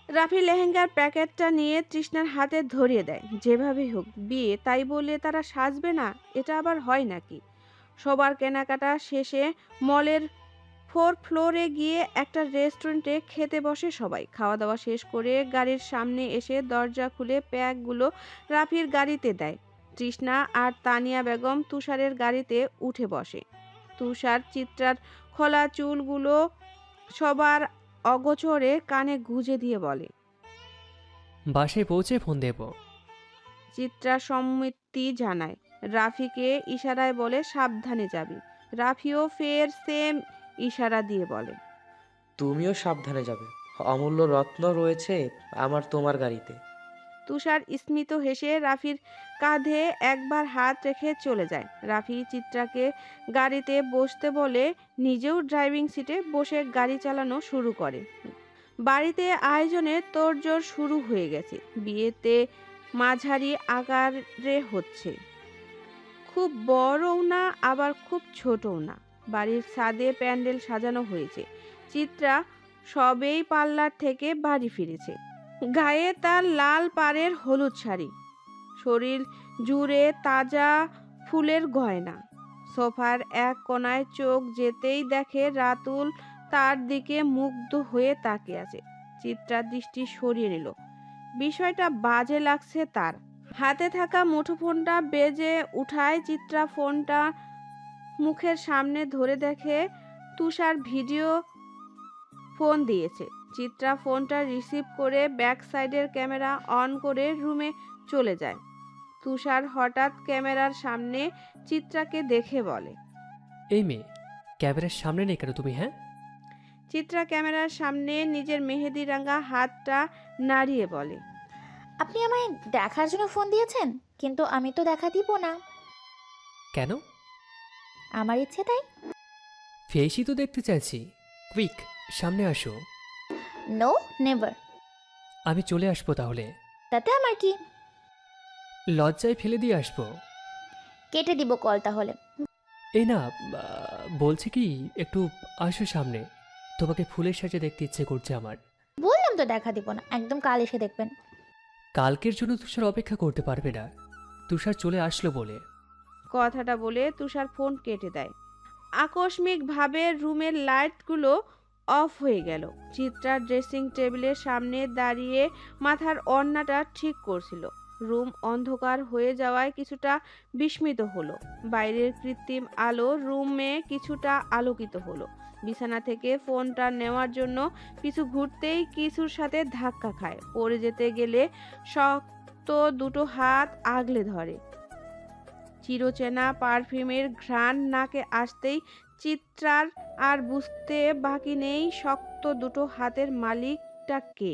রাফি লেহেঙ্গার প্যাকেটটা নিয়ে তৃষ্ণার হাতে ধরিয়ে দেয়। যেভাবেই হোক বিয়ে তাই বলে তারা সাজবে না, এটা আবার হয় নাকি? সবার কেনাকাটা শেষে মলের 4th ফ্লোরে গিয়ে একটা রেস্টুরেন্টে খেতে বসে সবাই। খাওয়া দাওয়া শেষ করে গাড়ির সামনে এসে দরজা খুলে প্যাকগুলো রাফির গাড়িতে দেয়। তৃষ্ণা আর তানিয়া বেগম তুষারের গাড়িতে উঠে বসে। তুষার চিত্রার খোলা চুলগুলো সবার অগোচরে কানে গুঁজে দিয়ে বলে। বাসায় পৌঁছে ফোন দেব। চিত্রা সম্মতি জানায়। রাফিকে ইশারায় বলে সাবধানে যাবি। রাফিও ফের সেম ইশারা দিয়ে বলে। তুমিও সাবধানে যাবে, অমূল্য রত্ন রয়েছে আমার তোমার গাড়িতে। তুষার স্মিত হেসে রাফির কাঁধে একবার হাত রেখে চলে যায়। রাফি চিত্রাকে গাড়িতে বসতে বলে নিজেও ড্রাইভিং সিটে বসে গাড়ি চালানো শুরু করে। বাড়িতে আয়োজনের তোড়জোড় শুরু হয়ে গেছে। বিয়েতে মাঝারি আকারে হচ্ছে, খুব বড়ও না আবার খুব ছোটও না। বাড়ির ছাদে প্যান্ডেল সাজানো হয়েছে। চিত্রা সবেই পার্লার থেকে বাড়ি ফিরেছে। গায়ে তার লাল পাড়ের হলুদ শাড়ি, শরীর জুড়ে তাজা ফুলের গয়না। সোফার এক কোণায় চোখ যেতেই দেখে রাতুল তার দিকে মুগ্ধ হয়ে তাকিয়ে আছে। চিত্রা দৃষ্টি সরিয়ে নিল। বিষয়টা বাজে লাগছে তার। হাতে থাকা মুঠোফোনটা বেজে উঠায়। চিত্রা ফোনটা মুখের সামনে ধরে দেখে তুষার ভিডিও ফোন দিয়েছে। চিত্রা ফোনটা রিসিভ করে ব্যাক সাইডের ক্যামেরা অন করে রুমে চলে যায়। তুষার হঠাৎ ক্যামেরার সামনে চিত্রাকে দেখে বলে, এই মেয়ে, ক্যামেরার সামনে নেই কেন তুমি? হ্যাঁ, চিত্রা ক্যামেরার সামনে নিজের মেহেদি রাঙা হাতটা নাড়িয়ে বলে, আপনি আমায় দেখার জন্য ফোন দিয়েছেন, কিন্তু আমি তো দেখা দিব না। কেন? আমার ইচ্ছে তাই। ফেসই তো দেখতে চাইছি। কুইক, সামনে আসো। No, never. আমি চলে আসবো তাহলে। তাতে আমার কি? লজ্জায় ফেলে দিয়ে আসবো। কেটে দিব কল তাহলে। এই না, বলছি কি, একটু আসো সামনে। তোমাকে ফুলের সাজে দেখতে ইচ্ছে করছে আমার। বললাম তো দেখা দিব না, একদম কাল এসে দেখবেন। কালকের জন্য তুষার অপেক্ষা করতে পারবে না। তুষার চলে আসলো বলে। কথাটা বলে তুষার ফোন কেটে দেয়। আকস্মিকভাবে রুমের লাইটগুলো অফ হয়ে গেল। চিত্রা ড্রেসিং টেবিলের সামনে দাঁড়িয়ে মাথার ওড়নাটা ঠিক করছিল। রুম অন্ধকার হয়ে যাওয়ায় কিছুটা বিস্মিত হলো। বাইরের কৃত্রিম আলো রুমে কিছুটা আলোকিত হলো। বিছানা থেকে ফোনটা নেওয়ার জন্য পিছু ঘুরতেই কিছুর সাথে ধাক্কা খায়। পড়ে যেতে গেলে শক্ত দুটো হাত আগলে ধরে। চিরচেনা পারফিউমের ঘ্রাণ নাকে আসতেই চিত্রার আর বুঝতে বাকি নেই শক্ত দুটো হাতের মালিকটা কে।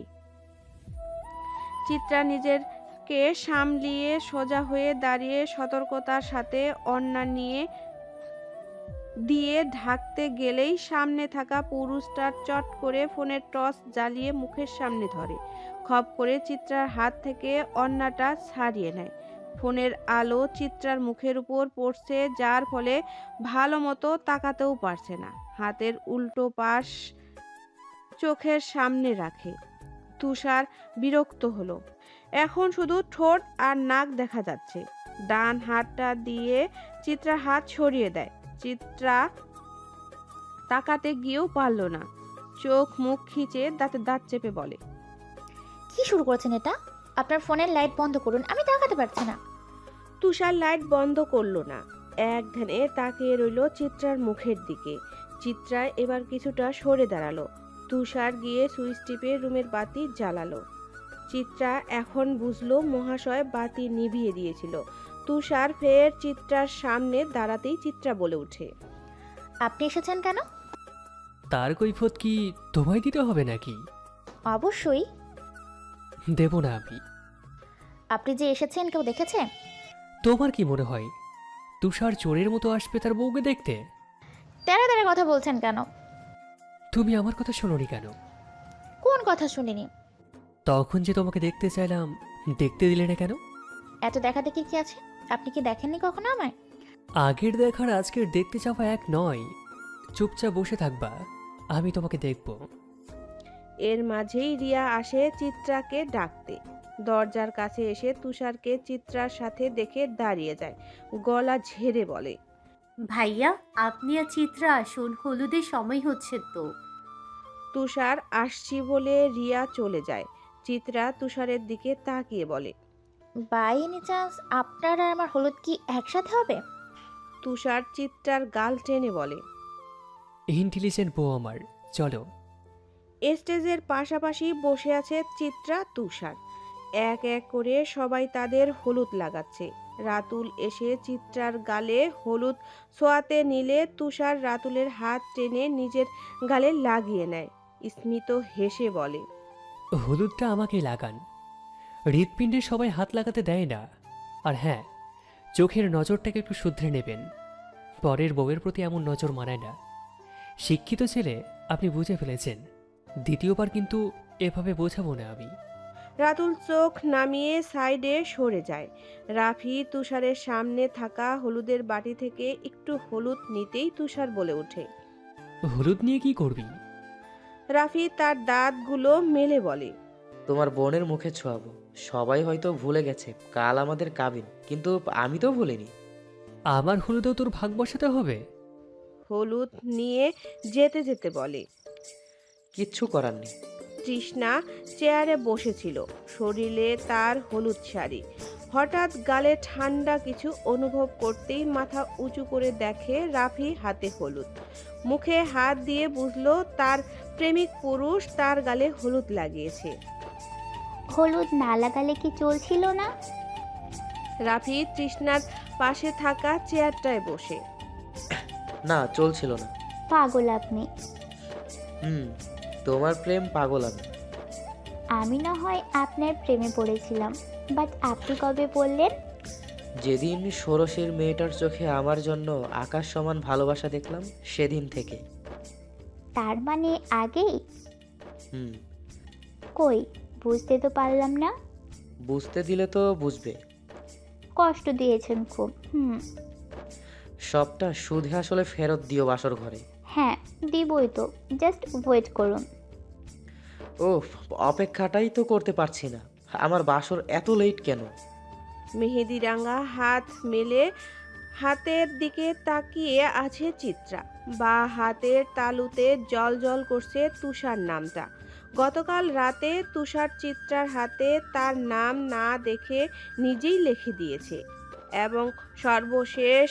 চিত্রা নিজেকে সামলিয়ে সোজা হয়ে দাঁড়িয়ে সতর্কতার সাথে ওড়না দিয়ে ঢাকতে গেলেই সামনে থাকা পুরুষটার চট করে ফোনের টর্চ জ্বালিয়ে মুখের সামনে ধরে। খপ করে চিত্রার হাত থেকে ওড়নাটা ছাড়িয়ে নেয়। ফোনের আলো চিত্রার মুখের উপর পড়ছে, যার ফলে ভালো মতো তাকাতেও পারছে না। হাতের উল্টো পাশ চোখের সামনে রাখে। তুষার বিরক্ত হলো। এখন শুধু ঠোঁট আর নাক দেখা যাচ্ছে। ডান হাতটা দিয়ে চিত্রার হাত সরিয়ে দেয়। চিত্রা তাকাতে গিয়েও পারল না। চোখ মুখ খিচে দাঁতে দাঁত চেপে বলে, কি শুরু করেছেন এটা? আপনার ফোনের লাইট বন্ধ করুন, আমি তাকাতে পারছি না। তুষার লাইট বন্ধ করলো না। এক ধ্যানে তাকিয়ে রইল চিত্রার মুখের দিকে। চিত্রা এবার কিছুটা সরে দাঁড়ালো। তুষার গিয়ে সুইচ টিপে রুমের বাতি জ্বালালো। চিত্রা এখন বুঝলো মহাশয় বাতি নিভিয়ে দিয়েছিল। তুষার ফের চিত্রার সামনে দাঁড়াতেই চিত্রা বলে ওঠে, আপনি এসেছেন কেন? তার কৈফত কি তোমায় দিতে হবে নাকি? অবশ্যই। দেব না আমি। আপনি যে এসেছেন কেউ দেখেছে? তোমার কি মনে হয় তুষার চোরের মতো আসবে তার বউকে দেখতে? তেরা তেরা কথা বলছেন কেন? তুমি আমার কথা শোনোনি কেন? কোন কথা শুনিনি? তখন যে তোমাকে দেখতে চাইলাম, দেখতে দিলে না কেন? এত দেখা দেখি কি আছে? আপনি কি দেখেননি কখনো আমায়? আগের দেখার আজকের দেখতে যাওয়া এক নয়। চুপচাপ বসে থাকবা, আমি তোমাকে দেখব। এর মাঝেই রিয়া আসে চিত্রাকে ডাকতে। দরজার কাছে এসে তুষারকে চিত্রার সাথে দেখে দাঁড়িয়ে যায়, গলা ঝেড়ে বলে, ভাইয়া আপনি আর চিত্রা আসুন, হলুদের সময় হচ্ছে তো। তুষার আসছি বলে রিয়া চলে যায়। চিত্রা তুষারের দিকে তাকিয়ে বলে, বাই এনি চান্স আপনার আর আমার হলুদ কি একসাথে হবে? তুষার চিত্রার গাল টেনে বলে। ইন্টেলিজেন্ট বউ আমার, চলো। স্টেজের পাশাপাশি বসে আছে চিত্রা, তুষার। এক এক করে সবাই তাদের হলুদ লাগাচ্ছে। রাতুল এসে চিত্রার গালে হলুদ ছোঁয়াতে নিলে তুষার রাতুলের হাত টেনে নিজের গালে লাগিয়ে নেয়। স্মিত হেসে বলে, হলুদটা আমাকেই লাগান। হৃৎপিণ্ডে সবাই হাত লাগাতে দেয় না। আর হ্যাঁ, চোখের নজরটাকে একটু শুধরে নেবেন। পরের বউয়ের প্রতি এমন নজর মানায় না। শিক্ষিত ছেলে, আপনি বুঝে ফেলেছেন। দ্বিতীয়বার কিন্তু এভাবে বোঝাবো না আমি। রাতুল চোখ নামিয়ে সাইডে সরে যায়। রাফি তুষারের সামনে থাকা হলুদের বাটি থেকে একটু হলুদ নিতেই তুষার বলে ওঠে, হলুদ নিয়ে কি করবি? রাফি তার দাঁতগুলো মেলে বলে, তোমার বোনের মুখে ছোঁয়াবো। সবাই হয়তো ভুলে গেছে কাল আমাদের কাবিন, কিন্তু আমি তো ভুলিনি। আমার হলুদেও তোর ভাগ বসাতে হবে? হলুদ নিয়ে যেতে যেতে বলে। কিচ্ছু করার নেই। তৃষ্ণা চেয়ারে বসেছিল, শরীরে তার হলুদ শাড়ি। হঠাৎ গালে ঠান্ডা কিছু অনুভব করতেই মাথা উঁচু করে দেখে রাফি হাতে হলুদ। মুখে হাত দিয়ে বুঝলো তার প্রেমিক পুরুষ তার গালে হলুদ লাগিয়েছে। হলুদ না লাগালে কি চলছিল না? রাফি তৃষ্ণার পাশে থাকা চেয়ারটায় বসে। না, চলছিল না। পাগল আপনি। তোমার প্রেম পাগল আমি। আমি না হয় আপনার প্রেমে পড়েছিলাম, বাট আপনি কবে বললেন? যেদিন ষোড়শীর মেয়েটার চোখে আমার জন্য আকাশ সমান ভালোবাসা দেখলাম, সেদিন থেকে। তার মানে আগেই? হুম। কই, বুঝতে তো পারলাম না। বুঝতে দিলে তো বুঝবে। কষ্ট দিয়েছেন খুব। সবটা সুদে আসলে ফেরত দিও বাসর ঘরে। হ্যাঁ দিবই তো, জাস্ট ওয়েট করুন। ও, অপেক্ষাটাই তো করতে পারছি না। আমার বাসর এত লেট কেন? মেহেদি রাঙা হাত মেলে হাতের দিকে তাকিয়ে আছে চিত্রা। বা হাতের তালুতে জল জল করছে তুষার নামটা। গতকাল রাতে তুষার চিত্রার হাতে তার নাম না দেখে নিজেই লিখে দিয়েছে এবং সর্বশেষ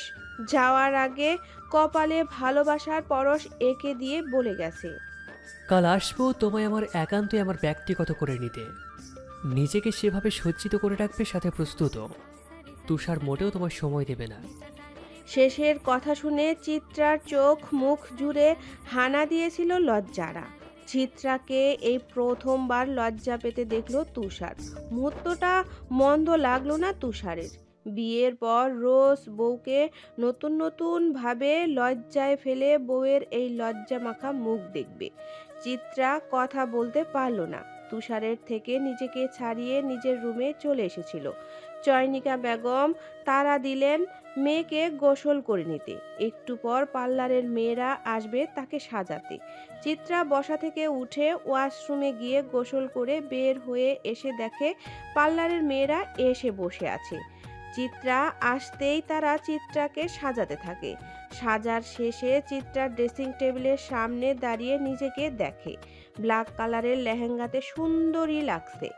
যাওয়ার আগে কপালে ভালোবাসার পরশ এঁকে দিয়ে বলে গেছে, কাল আসবো তোমায় আমার একান্তই আমার ব্যক্তিগত করে নিতে। নিজেকে সেভাবে সজ্জিত করে রাখবে, সাথে প্রস্তুত। তুষার মোটেও তোমার সময় দেবে না। শেষের কথা শুনে চিত্রার চোখ মুখ জুড়ে হানা দিয়েছিল লজ্জারা। চিত্রাকে এই প্রথমবার লজ্জা পেতে দেখলো তুষার। মুহূর্তটা মন্দ লাগলো না তুষারের। বিয়ের পর রোজ বউকে নতুন নতুন ভাবে লজ্জায় ফেলে বউয়ের এই লজ্জা মাখা মুখ দেখবে। চিত্রা কথা বলতে পারলো না। তুষারের থেকে নিজেকে ছাড়িয়ে নিজের রুমে চলে এসেছিল। চয়নিকা বেগম তাড়া দিলেন মেয়েকে গোসল করে নিতে। একটু পর পার্লারের মেয়েরা আসবে তাকে সাজাতে। চিত্রা বসা থেকে উঠে ওয়াশরুমে গিয়ে গোসল করে বের হয়ে এসে দেখে পার্লারের মেয়েরা এসে বসে আছে। চিত্রা আসতেই তারা চিত্রাকে সাজাতে থাকে। সাজার শেষে চিত্রার ড্রেসিং টেবিলের সামনে দাঁড়িয়ে নিজেকে দেখে। ব্ল্যাক কালারের লেহেঙ্গাতে সুন্দরী লাগছে।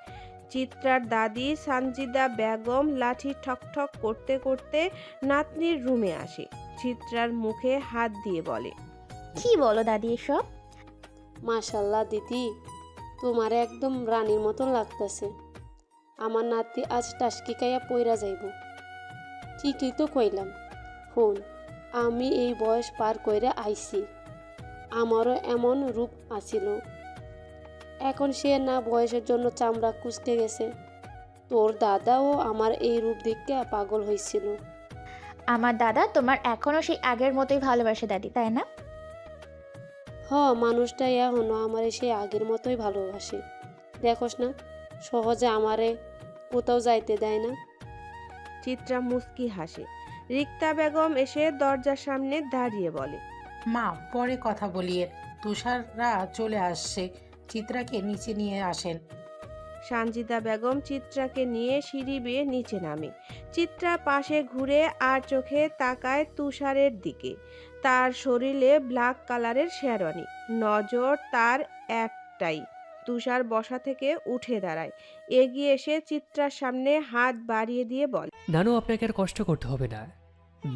চিত্রার দাদি সানজিদা বেগম লাঠি ঠকঠক করতে করতে নাতনির রুমে আসে। চিত্রার মুখে হাত দিয়ে বলে, কি বলো দাদি এসব? মাশাল্লাহ দিদি, তোমার একদম রানীর মতন লাগতেছে। আমার নাতি আজ টাসকি খাইয়া পইরা যাইব। ঠিকই তো কইলাম। হন, আমি এই বয়স পার কইরা আইছি, আমারও এমন রূপ আছিল। এখন সে না বয়সের জন্য চামড়া কুচকে গেছে, তোর দাদাও আমার এই রূপ দেখে পাগল হয়েছিল। আমার দাদা তোমার এখনও সেই আগের মতোই ভালোবাসে দাদি, তাই না? মানুষটা এখনো আমারে সেই আগের মতোই ভালোবাসে। দেখোস না, সহজে আমারে কোথাও যাইতে দেয় না। চিত্রা মুস্কি হাসে। রিক্তা বেগম এসে দরজার সামনে দাঁড়িয়ে বলে, মা, পরে কথা বলিয়ে, তুষাররা চলে আসছে, চিত্রাকে নিচে নিয়ে আসেন। সানজিদা বেগম চিত্রাকে নিয়ে সিঁড়ি বেয়ে নিচে নামে। চিত্রা পাশে ঘুরে আর চোখে তাকায় তুষারের দিকে। তার শরীরে ব্ল্যাক কালারের শেরওয়ানি, নজর তার একটাই। তুষার বসা থেকে উঠে দাঁড়ায়, এগিয়ে এসে চিত্রার সামনে হাত বাড়িয়ে দিয়ে বলে, নানু, আপনাকে আর কষ্ট করতে হবে না।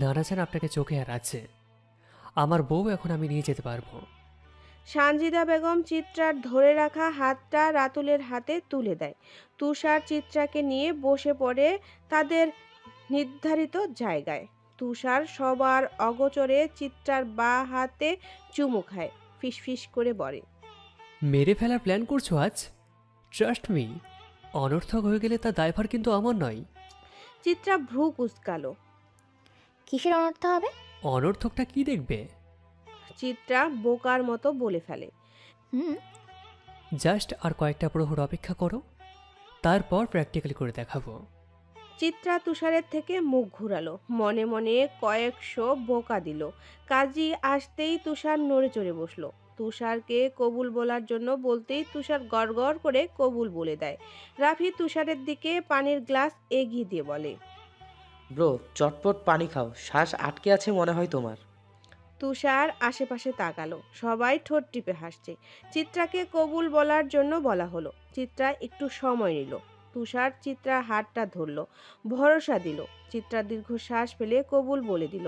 নানা যান আপনাকে চোখে আর আছে। আমার বউ এখন আমি নিয়ে যেতে পারবো। সানজিদা বেগম চিত্রার ধরে রাখা হাতটা রাতুলের হাতে তুলে দেয়। তুষার চিত্রাকে নিয়ে বসে পড়ে তাদের নির্ধারিত জায়গায়। তুষার সবার অগোচরে চিত্রার বাঁ হাতে চুমু খায়, ফিসফিস করে বলে, মেরে ফেলার প্ল্যান করছো আজ? ট্রাস্ট মি, অনর্থক হয়ে গেলে তার দায়ভার কিন্তু আমার নয়। চিত্রা ভ্রু কুঁচকালো। কিসের অনর্থ হবে? অনর্থকটা কি দেখবে? চিত্রা বোকার মতো বলে ফেলে, জাস্ট আর কয়েকটা প্রহর অপেক্ষা করো, তারপর প্র্যাকটিক্যালি করে দেখাবো। চিত্রা তুষারের থেকে মুখ ঘুরালো, মনে মনে কয়েকশো বোকা দিল। কাজী আসতেই তুষার নড়ে চড়ে বসলো। তুষারকে কবুল বলার জন্য বলতেই তুষার গড়গড় করে কবুল বলে দেয়। রাফি তুষারের দিকে পানির গ্লাস এগিয়ে দিয়ে বলে, ব্রো, চটপট পানি খাও, শ্বাস আটকে আছে মনে হয় তোমার। তুষার আশেপাশে তাকালো, সবাই ঠোঁট টিপে হাসছে। চিত্রাকে কবুল বলার জন্য বলা হলো। চিত্রা একটু সময় নিল। তুষার চিত্রার হাতটা ধরল, ভরসা দিল। চিত্রা দীর্ঘশ্বাস ফেলে কবুল বলে দিল।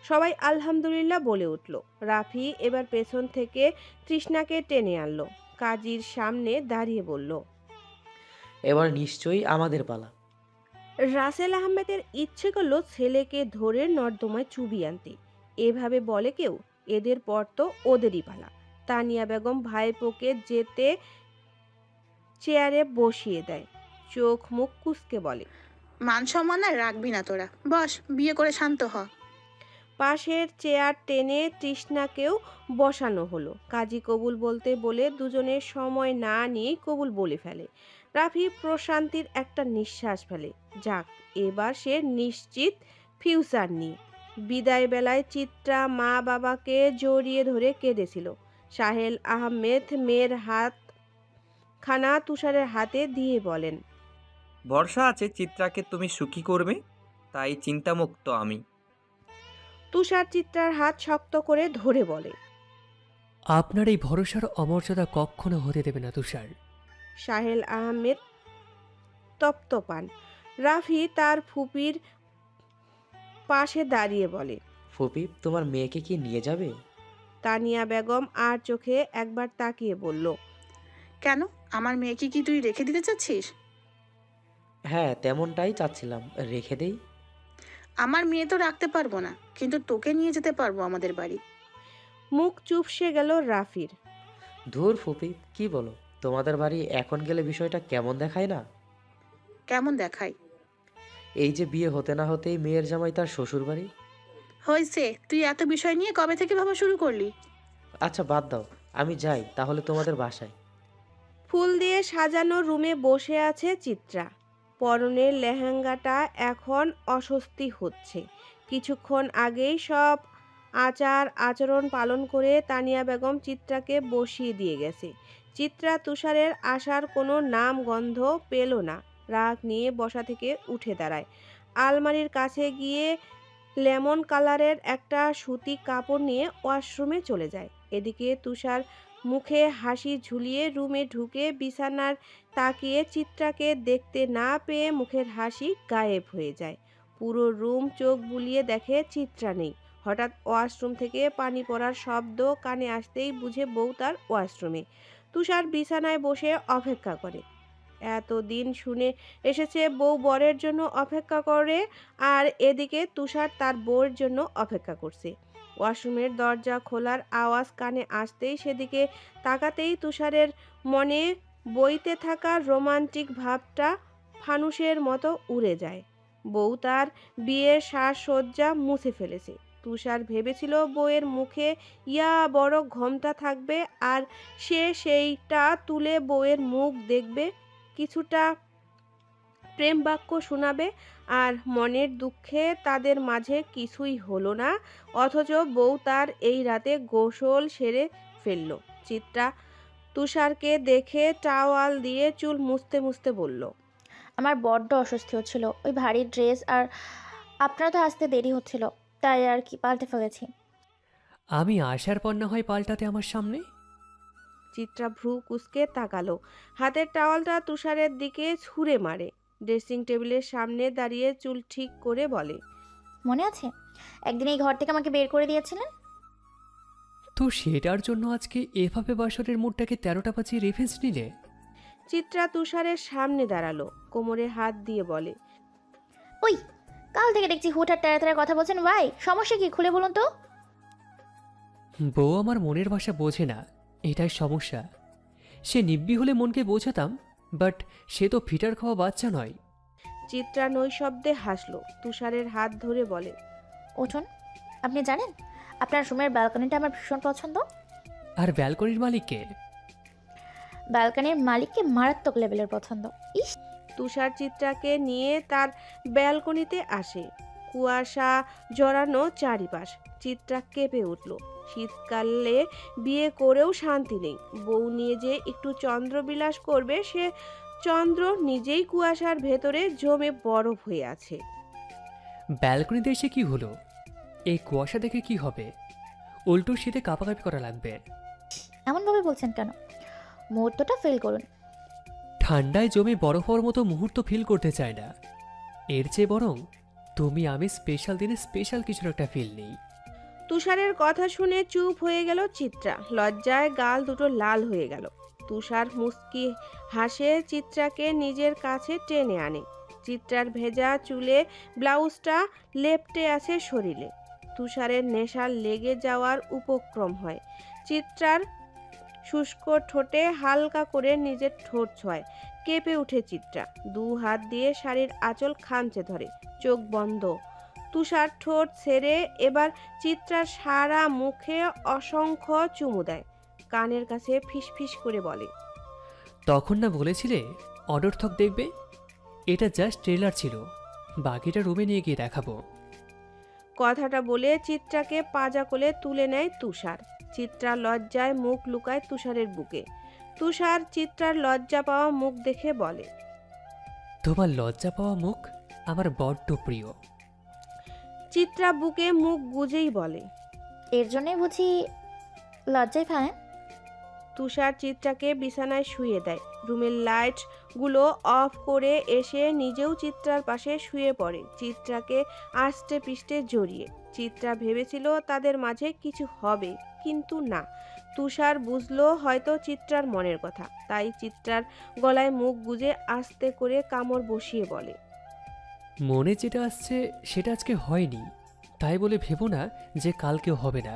সবাই আলহামদুলিল্লাহ বলে উঠল। রাফি এবার পেছন থেকে তৃষ্ণাকে টেনে আনলো, কাজীর সামনে দাঁড়িয়ে বলল, এবার নিশ্চয়ই আমাদের পালা। রাসেল আহমেদের ইচ্ছে করলো ছেলেকে ধরে নর্দমায় চুবিয়ে আনতে। এভাবে বলে কেউ? এদের পর তো ওদেরই পালা। তানিয়া বেগম ভাইপোকে যেতে চেয়ারে বসিয়ে দেয়, চোখ মুখ কুঁচকে বলে, মান সম্মান আর রাখবি না তোরা, বস, বিয়ে করে শান্ত হ। পাশের চেয়ার টেনে তৃষ্ণাকেও বসানো হলো। কাজী কবুল বলতে বলে দুজনের সময় না নিয়ে কবুল বলে ফেলে। রাফি প্রশান্তির একটা নিঃশ্বাস ফেলে, যাক, এবার সে নিশ্চিত ফিউচার নিয়ে। বিদায় বেলায় চিত্রা মা বাবাকে জড়িয়ে ধরে কেঁদেছিল। সাহেল আহমেদ মেয়ের হাত খানা তুষারের হাতে দিয়ে বলেন, ভরসা আছে চিত্রাকে তুমি সুখী করবে, তাই চিন্তামুক্ত আমি। তুষার চিত্রার হাত শক্ত করে ধরে বলে, আপনার এই ভরসার অমর্যাদা কখনো হতে দেবে না তুষার। সাহেল আহমেদ তপ্ত পান। রাফি তার ফুপির পাশে দাঁড়িয়ে বলে, ফুপি, তোমার মেয়েকে কি নিয়ে যাবে? তানিয়া বেগম আর চোখে একবার তাকিয়ে বলল, কেন, আমার মেয়েকে কি তুই রেখে দিতে চাচ্ছিস? হ্যাঁ, তেমনটাই চাচ্ছিলাম, রেখে দেই। আমার মেয়ে তো রাখতে পারবো না, কিন্তু তোকে নিয়ে যেতে পারবো আমাদের বাড়ি। মুখ চুপসে গেল রাফির। ধুর ফুপি, কি বলো? তোমাদের বাড়ি এখন গেলে বিষয়টা কেমন দেখায় না? কেমন দেখাই? এই যে বিয়ে হতে না হতেই মেয়ের জামাই তার শ্বশুর বাড়ি। হয়েছে, তুই এত বিষয় নিয়ে কবে থেকে ভাবা শুরু করলি? আচ্ছা বাদ দাও, আমি যাই তাহলে তোমাদের বাসায়। ফুল দিয়ে সাজানো রুমে বসে আছে চিত্রা। পরনের লেহেঙ্গাটা এখন অস্বস্তি হচ্ছে। কিছুক্ষণ আগেই সব আচার আচরণ পালন করে তানিয়া বেগম চিত্রাকে বসিয়ে দিয়ে গেছে। চিত্রা তুষারের আসার কোনো নাম গন্ধ পেল না। রাগ নিয়ে বসা থেকে উঠে দাঁড়ায়, আলমারির কাছে গিয়ে লেমন কালারের একটা সুতি কাপড় নিয়ে ওয়াশরুমে চলে যায়। এদিকে তুষার মুখে হাসি ঝুলিয়ে রুমে ঢুকে বিছানার তাকিয়ে চিত্রাকে দেখতে না পেয়ে মুখের হাসি গায়েব হয়ে যায়। পুরো রুম চোখ বুলিয়ে দেখে চিত্রা নেই। হঠাৎ ওয়াশরুম থেকে পানি পড়ার শব্দ কানে আসতেই বুঝে বউ তার ওয়াশরুমে। তুষার বিছানায় বসে অপেক্ষা করে। এতদিন শুনে এসেছে বউ বরের জন্য অপেক্ষা করে, আর এদিকে তুষার তার বউয়ের জন্য অপেক্ষা করছে। ওয়াশরুমের দরজা খোলার আওয়াজ কানে আসতেই সেদিকে তাকাতেই তুষারের মনে বইতে থাকা রোমান্টিক ভাবটা ফানুসের মতো উড়ে যায়। বউ তার বিয়ের সাজসজ্জা মুছে ফেলেছে। তুষার ভেবেছিল বউয়ের মুখে ইয়া বড় ঘোমটা থাকবে আর সে সেইটা তুলে বউয়ের মুখ দেখবে, কিছুটা প্রেম বাক্য শোনাবে, আর মনের দুঃখে তাদের মাঝে কিছুই হলো না। অথচ বউ তার এই রাতে গোসল সেরে ফেলল। চিত্রা তুষারকে দেখে টাওয়াল দিয়ে চুল মুছতে মুছতে বলল, আমার বড্ড অস্বস্তি হচ্ছিল, ওই ভারী ড্রেস, আর আপনার তো আসতে দেরি হচ্ছিল, তাই আর কি পাল্টে ফেলেছি। আমি আসার পর না হয় পাল্টাতে আমার সামনে। চিত্রা ভ্রু কুঁচকে তাকালো, হাতের টাওয়ালটা তুষারের দিকে ছুঁড়ে মারে। ড্রেসিং টেবিলের সামনে দাঁড়িয়ে চুল ঠিক করে বলে, মনে আছে একদিন এই ঘর থেকে আমাকে বের করে দিয়েছিলেন? তো সেটার জন্য আজকে এভাবে বাসরের মুডটাকে 13টা বাজিয়ে রেফারেন্স নিলে? চিত্রা তুষারের সামনে দাঁড়ালো, কোমরে হাত দিয়ে বলে, ওই কাল থেকে দেখছি হুটহাট তেরা তেরা কথা বলছেন, ভাই সমস্যা কি খুলে বলুন তো। বউ আমার মনের ভাষা বোঝে না, এটাই সমস্যা। সে নিব্বি হলে মনকে বোঝাতাম, বাট সে তো ফিটার খাওয়া বাচ্চা নয়। চিত্রা নৈশব্দে হাসলো, তুষারের হাত ধরে বলে, উঠুন, আপনি জানেন আপনার রুমের ব্যালকনিটা আমার ভীষণ পছন্দ। আর ব্যালকনির মালিককে? ব্যালকনির মালিককে মারাত্মক লেভেলের পছন্দ। ইস, তুষার চিত্রাকে নিয়ে তার ব্যালকনিতে আসে। কুয়াশা জড়ানো চারিপাশ। চিত্রা কেঁপে উঠল। শীতকালে বিয়ে করেও শান্তি নেই। বউ নিয়ে যে একটু চন্দ্রবিলাস করবে, সে চন্দ্র নিজেই কুয়াশার ভেতরে জমে বরফ হয়ে আছে। ব্যালকনিতে এসে কি হলো? এই কুয়াশা দেখে কি হবে? উল্টো শীতে কাঁপাকাঁপি করা লাগবে। এমনভাবে বলছেন কেন? মুহূর্তটা ফিল করুন। ঠান্ডায় জমে বরফ হওয়ার মতো মুহূর্ত ফিল করতে চায় না। এর চেয়ে বরং তুমি আমি স্পেশাল দিনে স্পেশাল কিছুর একটা ফিল নেই। তুষারের কথা শুনে চুপ হয়ে গেল চিত্রা। লজ্জায় গাল দুটো লাল হয়ে গেল। তুষার মুস্কি হাসে, চিত্রাকে নিজের কাছে টেনে আনে। চিত্রার ভেজা চুলে ব্লাউজটা লেপ্টে আছে শরীরে। তুষারের নেশা লেগে যাওয়ার উপক্রম হয়। চিত্রার শুষ্ক ঠোঁটে হালকা করে নিজের ঠোঁট ছোঁয়। কেঁপে উঠে চিত্রা, দু হাত দিয়ে শাড়ির আঁচল খামচে ধরে, চোখ বন্ধ। তুষার ঠোঁট ছেড়ে এবার চিত্রার সারা মুখে অসংখ্য চুমু দেয়। কানের কাছে ফিসফিস করে বলে, তখন না বলেছিলে অনর্থক দেখবে? এটা জাস্ট ট্রেলার ছিল, বাকিটা রুমে নিয়ে গিয়ে দেখাবো। কথাটা বলে চিত্রাকে পাজা কোলে তুলে নেয় তুষার। চিত্রা লজ্জায় মুখ লুকায় তুষারের বুকে। তুষার চিত্রার লজ্জা পাওয়া মুখ দেখে বলে, তোমার লজ্জা পাওয়া মুখ আমার বড্ড প্রিয়। চিত্রা বুকে মুখ গুজেই বলে, এর জন্যই বুঝি লজ্জায় ফায়। তুষার চিত্রাকে বিছানায় শুয়ে দেয়। রুমের লাইটগুলো অফ করে এসে নিজেও চিত্রার পাশে শুয়ে পড়ে, চিত্রাকে আষ্টে পৃষ্ঠে জড়িয়ে। চিত্রা ভেবেছিল তাদের মাঝে কিছু হবে, কিন্তু না। তুষার বুঝলো হয়তো চিত্রার মনের কথা, তাই চিত্রার গলায় মুখ গুজে আস্তে করে কামড় বসিয়ে বলে, মনে যেটা আসছে সেটা আজকে হয়নি, তাই বলে ভেবো না যে কালকেও হবে না।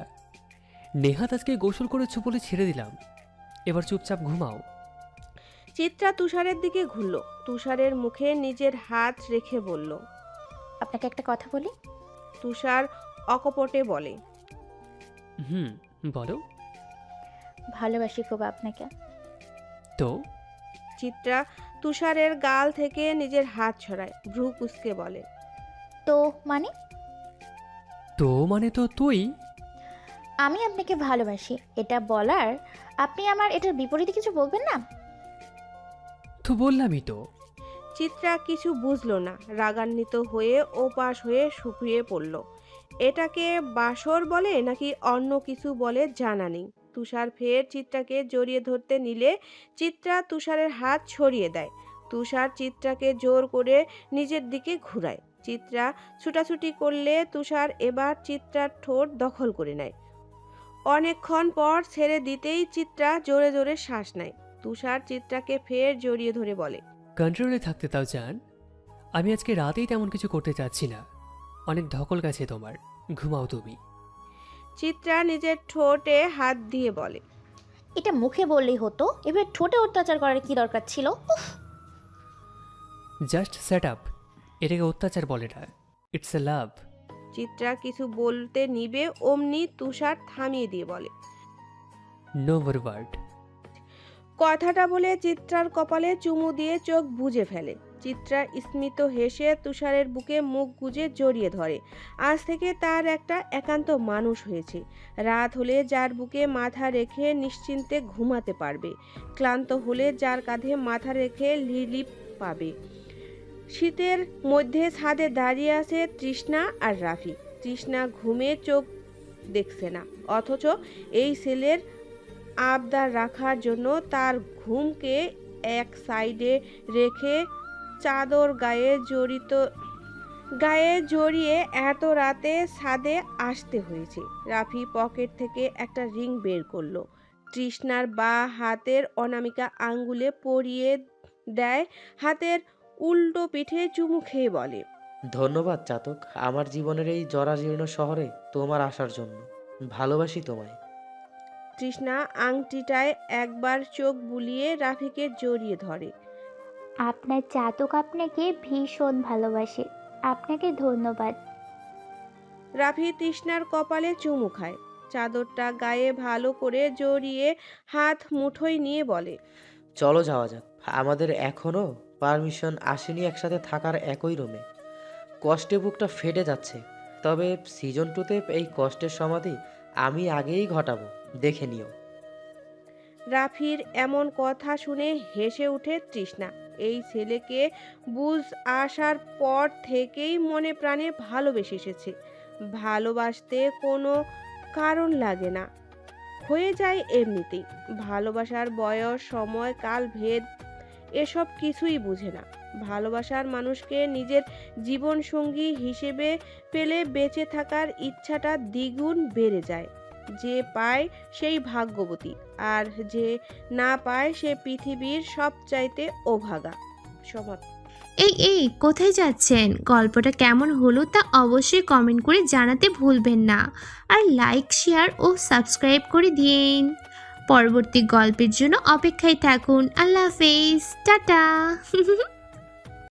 নেহাত আজকে গোসল করেছো বলে ছেড়ে দিলাম, এবার চুপচাপ ঘুমাও। চিত্রা তুষারের দিকে ঘুরল, তুষারের মুখে নিজের হাত রেখে বলল, আপনাকে একটা কথা বলি। তুষার অকপটে বলে, বলো। ভালোবাসি খুব আপনাকে। তো? চিত্রা তুষারের গাল থেকে নিজের হাত ছড়ায়, ভ্রু কুঁচকে বলে, তো মানে? তো মানে তো তুই। আমি আপনাকে ভালোবাসি এটা বলার আপনি আমার এটার বিপরীতে কিছু বলবেন না? তো বললামই তো। চিত্রা কিছু বুঝলো না, রাগান্বিত হয়ে ওপাশ হয়ে শুকিয়ে পড়ল। এটাকে বাসর বলে নাকি অন্য কিছু বলে জানা নেই। তুষার ফের চিত্রাকে জড়িয়ে ধরতে নিলে চিত্রা তুষারের হাত ছড়িয়ে দেয়। তুষার চিত্রাকে জোর করে নিজের দিকে ঘুরায়। চিত্রা ছুটাছুটি করলে তুষার এবার চিত্রার ঠোঁট দখল করে নেয়। অনেকক্ষণ পর ছেড়ে দিতেই চিত্রা জোরে জোরে শ্বাস নেয়। তুষার চিত্রাকে ফের জড়িয়ে ধরে বলে, কন্ট্রোলে থাকতে তাও জান, আমি আজকে রাতেই তেমন কিছু করতে চাচ্ছি না। অনেক ধকল গেছে তোমার, ঘুমাও তুমি। চিত্রা নিজের ঠোঁটে হাত দিয়ে বলে, এটা মুখে বললেই হতো, এবার ঠোঁটে অত্যাচার করার কি দরকার ছিল? উফ। Just set up. এটাকে অত্যাচার বলে না, ইটস এ লাভ। চিত্রা কিছু বলতে নিবে অমনি তুষার থামিয়ে দিয়ে বলে, নো মোর ওয়ার্ড। কথাটা বলে চিত্রার কপালে চুমু দিয়ে চোখ বুজে ফেলে। চিত্রা স্মিত হেসে তুষারের বুকে মুখ গুজে জড়িয়ে ধরে। আজ থেকে তার একটা একান্ত মানুষ হয়েছে। রাত হলে যার বুকে মাথা রেখে নিশ্চিন্তে ঘুমাতে পারবে, ক্লান্ত হলে যার কাঁধে মাথা রেখে রিলিফ পাবে। শীতের মধ্যে ছাদে দাঁড়িয়ে আছে তৃষ্ণা আর রাফি। তৃষ্ণা ঘুমে চোখ দেখছে না, অথচ এই ছেলের আবদার রাখার জন্য তার ঘুমকে এক সাইডে রেখে চাদর গায়ে জড়িয়ে এত রাতে ছাদে আসতে হয়েছে। রাফি পকেট থেকে একটা রিং বের করলো, তৃষ্ণার বাঁ হাতের অনামিকা আঙ্গুলে পরিয়ে দেয়, হাতের উল্টো পিঠে চুমু খেয়ে বলে, ধন্যবাদ চাতক, আমার জীবনের এই জরাজীর্ণ শহরে তোমার আসার জন্য। ভালোবাসি তোমায়। তৃষ্ণা আংটিটায় একবার চোখ বুলিয়ে রাফিকে জড়িয়ে ধরে। আপনার চাতক আপনাকে ভীষণ ভালোবাসে। আপনাকে ধন্যবাদ। রাফি তৃষ্ণার কপালে চুমু খায়, চাদরটা গায়ে ভালো করে জড়িয়ে হাত মুঠোয় নিয়ে বলে, চলো যাওয়া যাক, আমাদের এখনও পারমিশন আসেনি একসাথে থাকার একই রুমে। কষ্টে বুকটা ফেটে যাচ্ছে, তবে সিজন 2তে এই কষ্টের সমাধি আমি আগেই ঘটাবো, দেখে নিও। রাফির এমন কথা শুনে হেসে ওঠে তৃষ্ণা। এই ছেলেকে বুঝ আসার পর থেকেই মনে প্রাণে ভালোবেসে এসেছে। ভালোবাসতে কোনো কারণ লাগে না, হয়ে যায় এমনিতেই। ভালোবাসার বয়স, সময়, কাল, ভেদ এসব কিছুই বুঝে না। ভালোবাসার মানুষকে নিজের জীবন সঙ্গী হিসেবে পেলে বেঁচে থাকার ইচ্ছাটা দ্বিগুণ বেড়ে যায়। যে পায় সেই ভাগ্যবতী, আর যে না পায় সে পৃথিবীর সবচাইতে অভাগা। সমাপ্ত। এই কোথায় যাচ্ছেন? গল্পটা কেমন হলো তা অবশ্যই কমেন্ট করে জানাতে ভুলবেন না। আর লাইক, শেয়ার ও সাবস্ক্রাইব করে দিন। পরবর্তী গল্পের জন্য অপেক্ষায় থাকুন। আল্লাহ হাফেজ, টাটা।